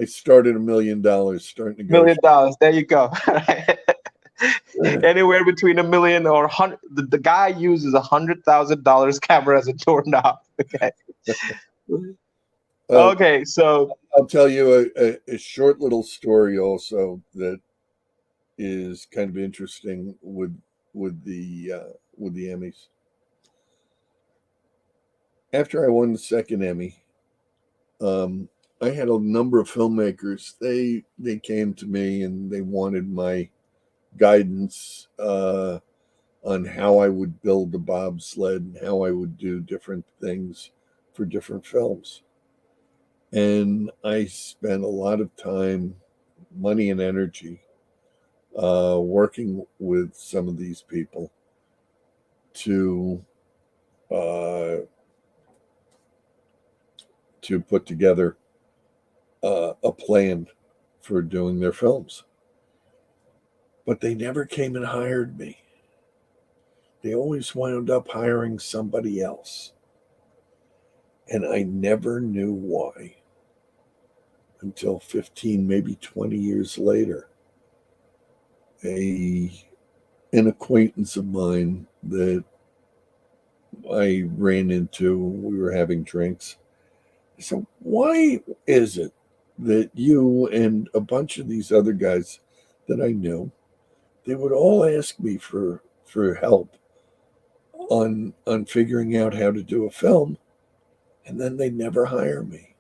I started $1 million starting to go. $1 million. There you go. Anywhere between $1 million or 100. The guy uses $100,000 camera as a doorknob. Okay. Okay. So I'll tell you a short little story also that is kind of interesting with the Emmys. After I won the second Emmy, I had a number of filmmakers. They came to me and they wanted my guidance on how I would build the bobsled and how I would do different things for different films. And I spent a lot of time, money, and energy working with some of these people uh, to put together a plan for doing their films. But they never came and hired me. They always wound up hiring somebody else. And I never knew why until 15, maybe 20 years later. An acquaintance of mine that I ran into, we were having drinks. I said, why is it that you and a bunch of these other guys that I knew, they would all ask me for help on figuring out how to do a film, and then they never hire me?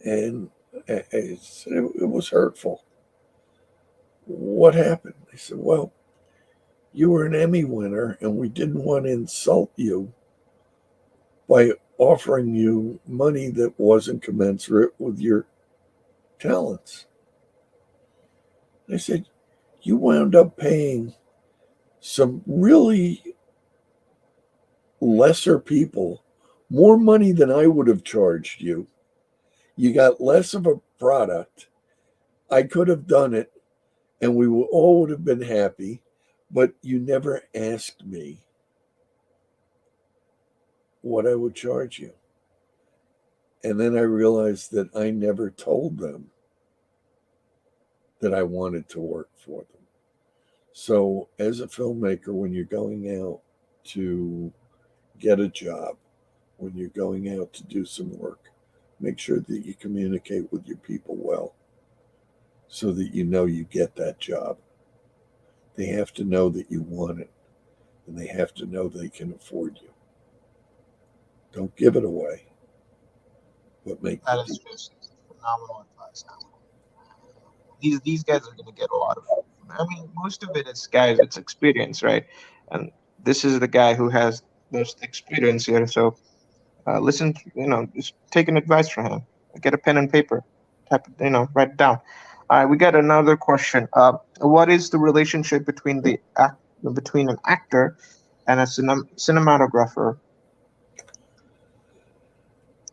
And it was hurtful. What happened? They said, well, you were an Emmy winner, and we didn't want to insult you by offering you money that wasn't commensurate with your talents. I said, you wound up paying some really lesser people more money than I would have charged you. You got less of a product. I could have done it, and we all would have been happy, but you never asked me what I would charge you. And then I realized that I never told them that I wanted to work for them. So, as a filmmaker, when you're going out to get a job, when you're going out to do some work, make sure that you communicate with your people well so that you know you get that job. They have to know that you want it, and they have to know they can afford you. Don't give it away, but make that the is just phenomenal advice. These guys are gonna get a lot of. I mean, most of it is guys. It's experience, right? And this is the guy who has most experience here. So listen, just take an advice from him. Get a pen and paper, write it down. All right, we got another question. What is the relationship between between an actor and a cinematographer?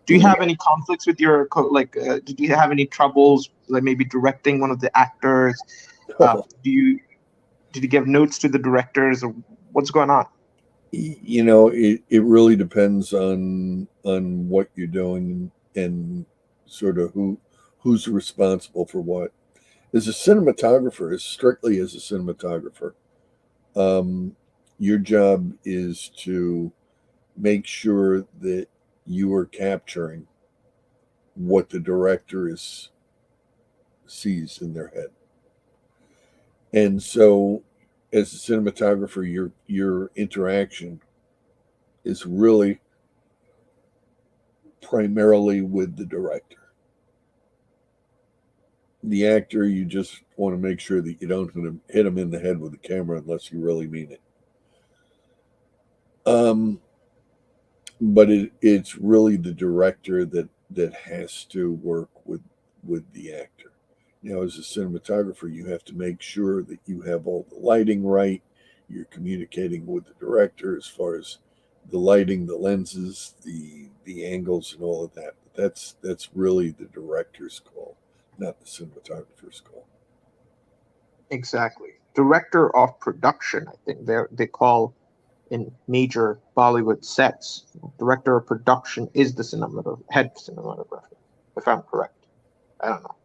Do you have any conflicts with your did you have any troubles, like maybe directing one of the actors? Did you give notes to the directors, or what's going on? it really depends on what you're doing and sort of who's responsible for what. As a cinematographer, as strictly as a cinematographer, your job is to make sure that you are capturing what the director sees in their head. And so as a cinematographer, your interaction is really primarily with the director. The actor, you just want to make sure that you don't hit him in the head with the camera unless you really mean it. But it's really the director that has to work with the actor. Now, as a cinematographer, you have to make sure that you have all the lighting right. You're communicating with the director as far as the lighting, the lenses, the angles, and all of that. But that's really the director's call, not the cinematographer's call. Exactly. Director of production, I think they call in major Bollywood sets. Director of production is the head cinematographer, if I'm correct. I don't know.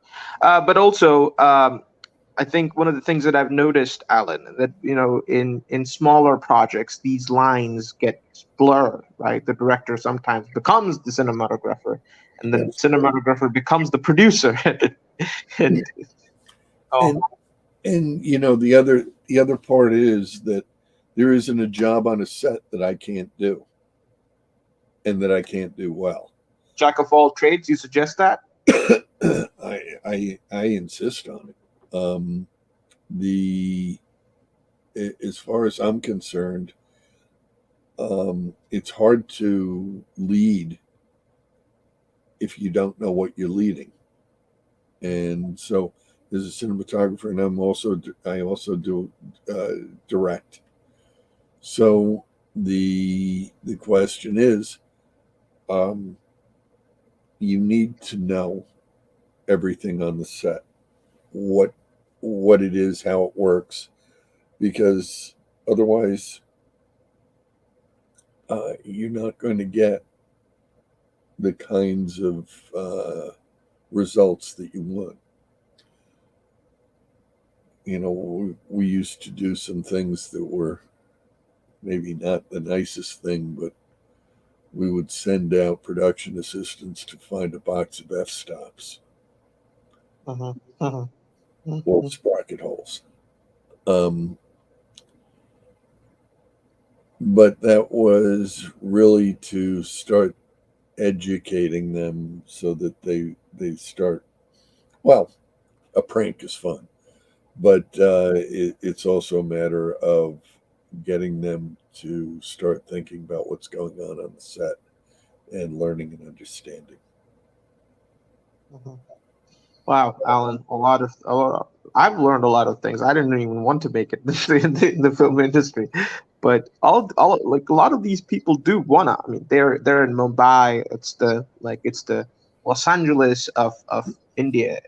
But also, I think one of the things that I've noticed, Alan, that in smaller projects, these lines get blurred, right? The director sometimes becomes the cinematographer, and then Yes. cinematographer becomes the producer. and, oh, And the other part is that there isn't a job on a set that I can't do and that I can't do well. jack of all trades, you suggest that? I insist on it. The As far as I'm concerned, it's hard to lead if you don't know what you're leading. And so, as a cinematographer, and I also do direct. So the question is, you need to know everything on the set, what it is, how it works, because otherwise, you're not going to get the kinds of results that you want. We used to do some things that were maybe not the nicest thing, but we would send out production assistants to find a box of f-stops or sprocket holes. But that was really to start educating them so that they start. Well, a prank is fun, but it's also a matter of getting them to start thinking about what's going on the set and learning and understanding. Wow, Alan, a lot. I've learned a lot of things. I didn't even want to make it in the film industry, but all like a lot of these people do wanna. I mean, they're in Mumbai. It's the Los Angeles of India,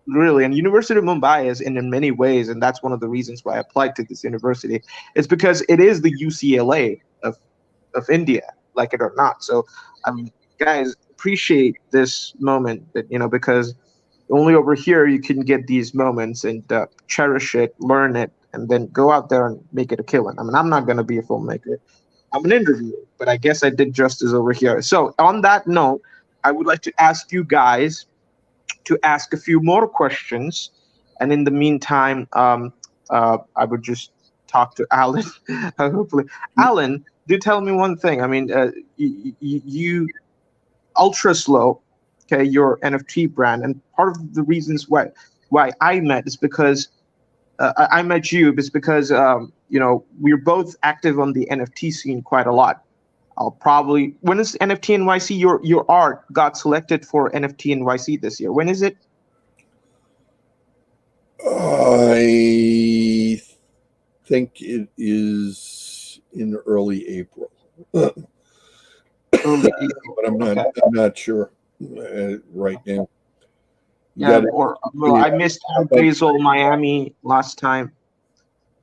really. And University of Mumbai is in many ways, and that's one of the reasons why I applied to this university. It's because it is the UCLA of India, like it or not. So, I mean, guys, appreciate this moment because only over here you can get these moments and cherish it, learn it, and then go out there and make it a killing. I mean, I'm not going to be a filmmaker. I'm an interviewer, but I guess I did justice over here. So on that note, I would like to ask you guys to ask a few more questions. And in the meantime, I would just talk to Alan, hopefully. Alan, do tell me one thing. I mean, you ultra slow, okay, your NFT brand, and part of the reasons why I met is because I met you is because we're both active on the NFT scene quite a lot. I'll probably when is NFT NYC? Your art got selected for NFT NYC this year. When is it? I think it is in early April. Early April. But I'm not sure right now. Yeah, well, I missed Art Basel Miami last time.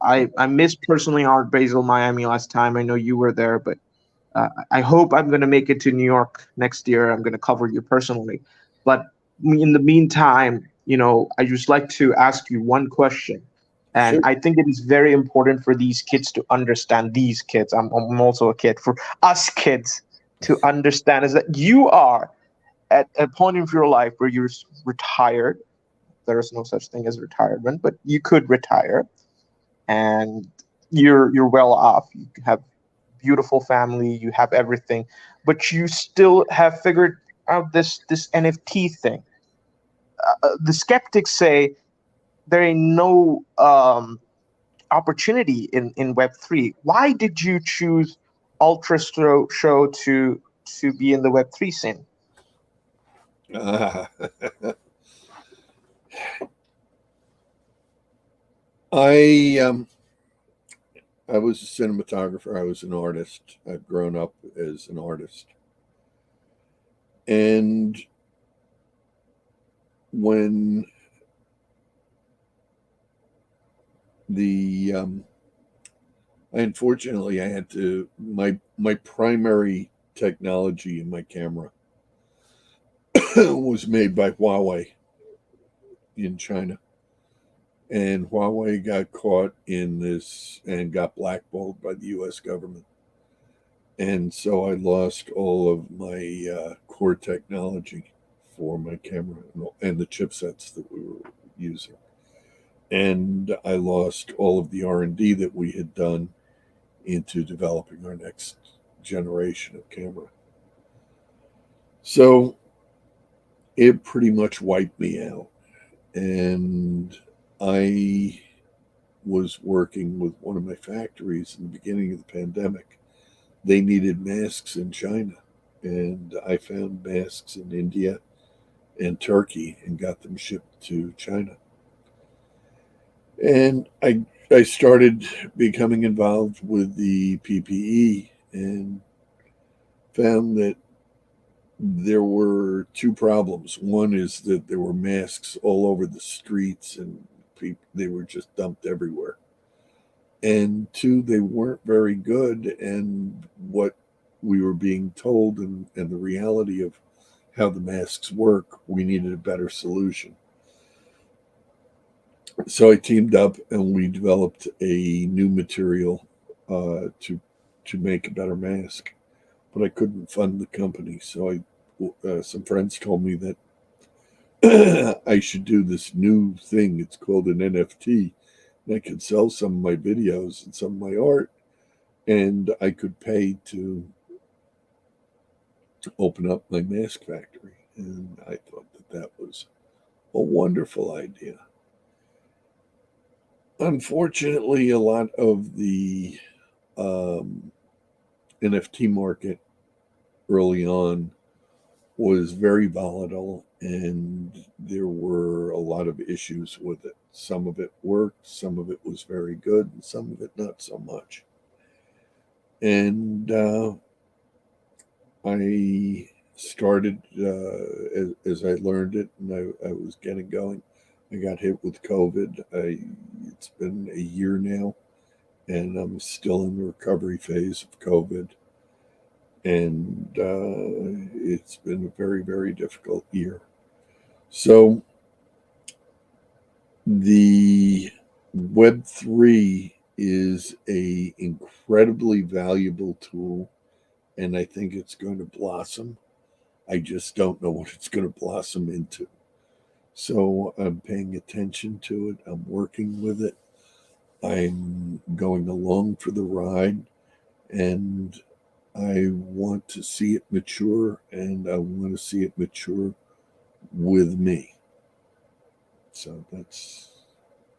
I missed personally Art Basel Miami last time. I know you were there, but I hope I'm going to make it to New York next year. I'm going to cover you personally. But in the meantime, I just like to ask you one question. And Sure. I think it is very important for these kids to understand, these kids, I'm also a kid, for us kids to understand is that you are at a point of your life where you're retired. There is no such thing as retirement, but you could retire. and you're well off. You have beautiful family, you have everything, but you still have figured out this NFT thing. The skeptics say there ain't no opportunity in Web3. Why did you choose Ultra Show to be in the Web3 scene? Ah. I was a cinematographer. I was an artist. I've grown up as an artist. And when the unfortunately I had to my primary technology in my camera was made by Huawei in China. And Huawei got caught in this and got blackballed by the US government. And so I lost all of my core technology for my camera and the chipsets that we were using. And I lost all of the R&D that we had done into developing our next generation of camera. So it pretty much wiped me out. And I was working with one of my factories in the beginning of the pandemic. They needed masks in China, and I found masks in India and Turkey and got them shipped to China. And I started becoming involved with the PPE and found that there were two problems. One is that there were masks all over the streets and they were just dumped everywhere. And two, they weren't very good. And what we were being told and the reality of how the masks work, we needed a better solution. So I teamed up and we developed a new material to make a better mask. But I couldn't fund the company, so some friends told me that I should do this new thing. It's called an NFT. And I could sell some of my videos and some of my art, and I could pay to open up my mask factory. And I thought that was a wonderful idea. Unfortunately, a lot of the NFT market early on was very volatile, and there were a lot of issues with it. Some of it worked, some of it was very good, and some of it not so much. And I started as I learned it, and I was getting going. I got hit with COVID. It's been a year now, and I'm still in the recovery phase of COVID. And it's been a very, very difficult year. So the Web3 is a incredibly valuable tool, and I think it's going to blossom. I just don't know what it's going to blossom into. So I'm paying attention to it. I'm working with it. I'm going along for the ride, and I want to see it mature, and I want to see it mature with me. So that's.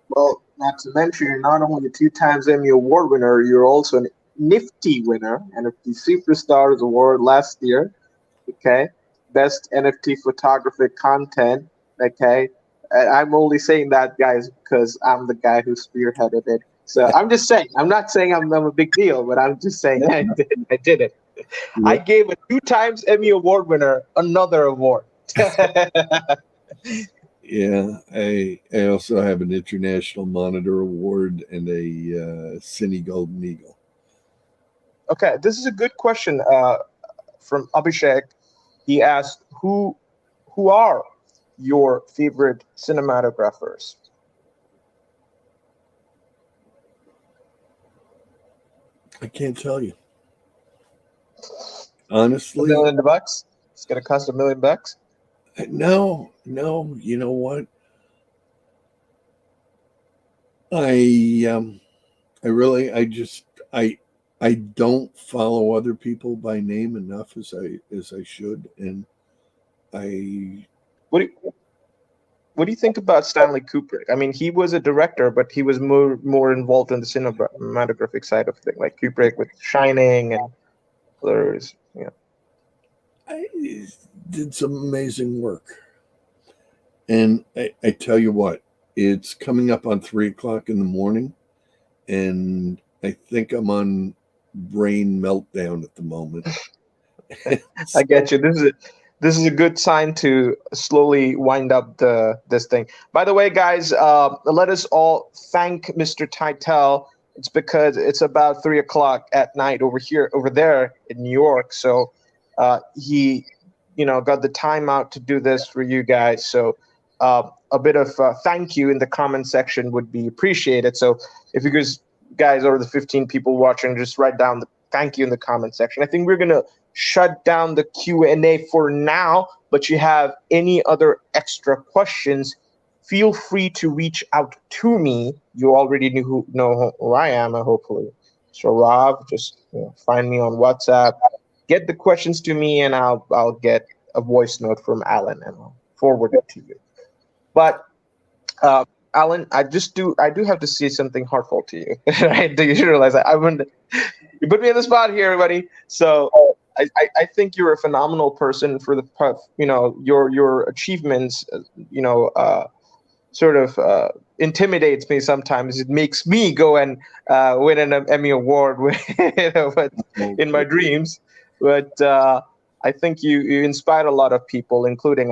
Well, not to mention, you're not only a 2 times Emmy Award winner, you're also an Nifty winner, NFT Superstars Award last year. Okay, best NFT photography content. Okay, and I'm only saying that, guys, because I'm the guy who spearheaded it. So I'm just saying. I'm not saying I'm a big deal, but I'm just saying I did it. I gave a 2 times Emmy Award winner another award. Yeah, I also have an International Monitor Award and a Cine Golden Eagle. Okay, this is a good question from Abhishek. He asked, "Who are your favorite cinematographers?" I can't tell you. $1 Honestly, million bucks. It's gonna cost $1 million bucks. no. You know what? I I don't follow other people by name enough as I should, and I What do you, what do you think about Stanley Kubrick? I mean, he was a director, but he was more involved in the cinematographic side of things, like Kubrick with Shining and others. Yeah. I did some amazing work. And I tell you what, it's coming up on 3 o'clock in the morning, and I think I'm on brain meltdown at the moment. I get you. This is a good sign to slowly wind up this thing. By the way, guys, let us all thank Mr. Tietel. It's because it's about 3 o'clock at night over there in New York. So he, got the time out to do this for you guys. So a bit of thank you in the comment section would be appreciated. So if you guys or the 15 people watching, just write down the thank you in the comment section. I think we're gonna shut down the Q&A for now, but you have any other extra questions, feel free to reach out to me. You already know who I am, hopefully. So Rob, just find me on WhatsApp, get the questions to me, and I'll get a voice note from Alan and I'll forward it to you. But uh, Alan, I do have to say something heartfelt to you. Right? Do you realize that? You put me in the spot here, everybody. So I think you're a phenomenal person for your achievements. Sort of intimidates me sometimes. It makes me go and win an Emmy award, in my dreams. But I think you inspired a lot of people, including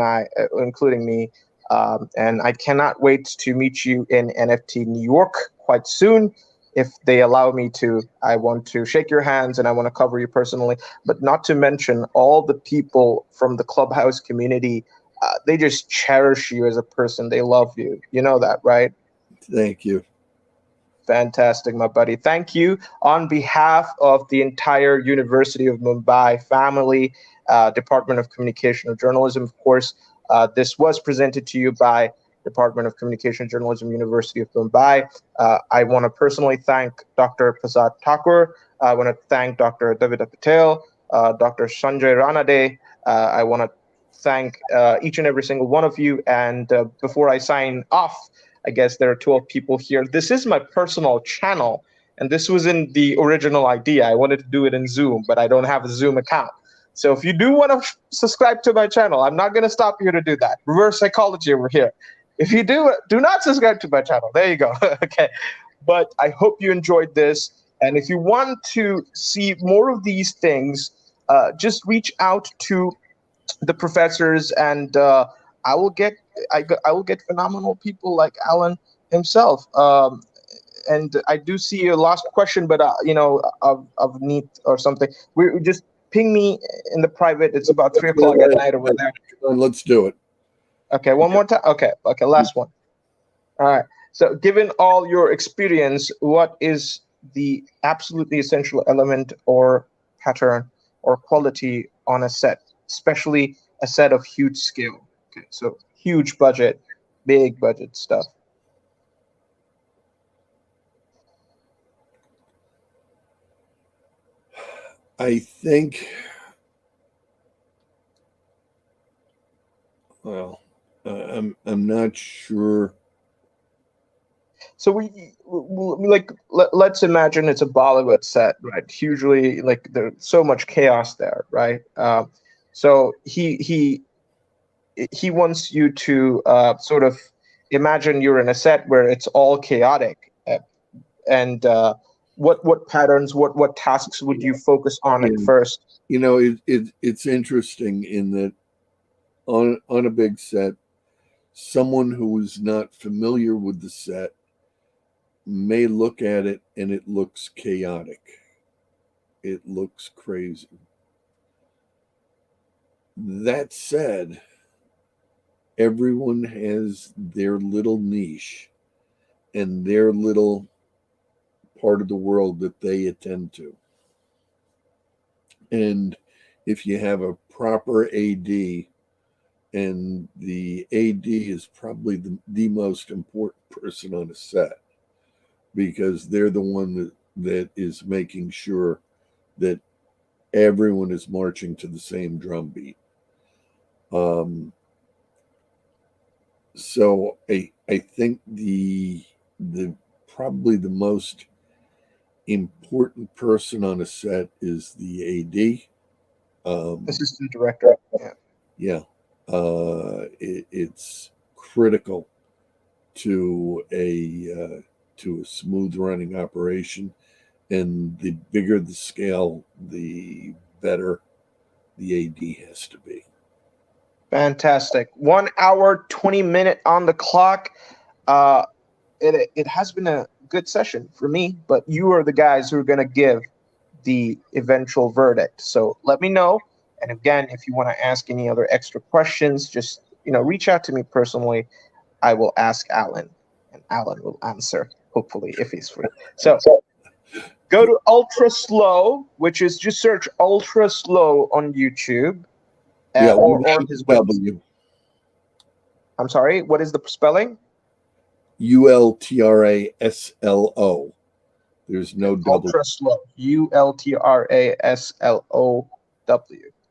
me. And I cannot wait to meet you in NFT New York quite soon. If they allow me to, I want to shake your hands and I want to cover you personally, but not to mention all the people from the Clubhouse community. They just cherish you as a person. They love you. You know that, right? Thank you. Fantastic, my buddy. Thank you on behalf of the entire University of Mumbai family, Department of Communication and Journalism, of course. This was presented to you by Department of Communication and Journalism, University of Mumbai. I want to personally thank Dr. Prasad Thakur. I want to thank Dr. Davida Patel, Dr. Sanjay Ranade. I want to thank each and every single one of you. And before I sign off, I guess there are 12 people here. This is my personal channel, and this was in the original idea. I wanted to do it in Zoom, but I don't have a Zoom account. So if you do want to subscribe to my channel, I'm not going to stop you to do that. Reverse psychology over here. If you do not subscribe to my channel. There you go. Okay. But I hope you enjoyed this. And if you want to see more of these things, just reach out to the professors, and I will get phenomenal people like Alan himself. And I do see a last question, but of Neat or something. We just ping me in the private. It's about 3 o'clock at night over there. Let's do it. Okay, one more time. Okay, last one. All right. So, given all your experience, what is the absolutely essential element or pattern or quality on a set, especially a set of huge scale? Okay, so huge budget, big budget stuff. I think, well, I'm not sure. So let's imagine it's a Bollywood set, right? Hugely, like there's so much chaos there, right? So he wants you to sort of imagine you're in a set where it's all chaotic, and what patterns, what tasks would you focus on at first? It's interesting in that on a big set, someone who is not familiar with the set may look at it and it looks chaotic. It looks crazy. That said, everyone has their little niche and their little part of the world that they attend to. And if you have a proper AD, and the AD is probably the most important person on a set, because they're the one that is making sure that everyone is marching to the same drum beat. So I think the probably the most important person on a set is the AD. Assistant director. Yeah. Yeah. It's critical to a smooth running operation, and the bigger the scale, the better the AD has to be. Fantastic. 1 hour, 20 minutes on the clock. It has been a good session for me, but you are the guys who are going to give the eventual verdict. So let me know. And again, if you want to ask any other extra questions, just reach out to me personally. I will ask Alan, and Alan will answer, hopefully, if he's free. So go to Ultra Slow, which is just search Ultra Slow on YouTube. Or his website. I'm sorry, what is the spelling? ULTRASLO. There's no double. Ultra Slow. ULTRASLOW.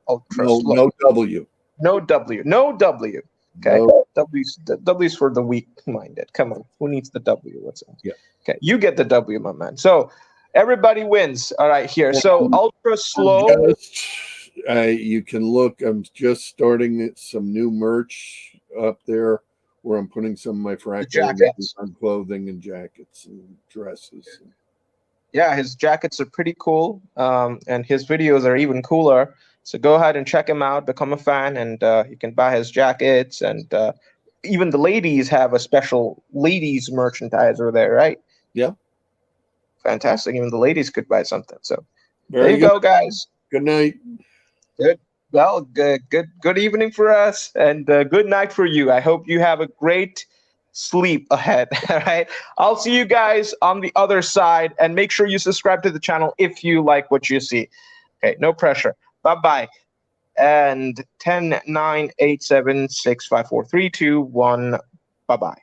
Ultra Slow. No W. No W. No W. Okay. No. W's for the weak-minded. Come on. Who needs the W? What's that? Yeah. Okay. You get the W, my man. So everybody wins. All right, here. So Ultra Slow. You can look. I'm just starting some new merch up there where I'm putting some of my fractal on clothing and jackets and dresses. Yeah, his jackets are pretty cool, and his videos are even cooler. So go ahead and check him out, become a fan, and you can buy his jackets. And even the ladies have a special ladies merchandiser there, right? Yeah. Fantastic. Even the ladies could buy something. So there you go, guys. Good night. Good. Well, good evening for us, and good night for you. I hope you have a great sleep ahead. All right. I'll see you guys on the other side, and make sure you subscribe to the channel if you like what you see. Okay. No pressure. Bye-bye. And 10, 9, 8, 7, 6, 5, 4, 3, 2, 1. Bye-bye.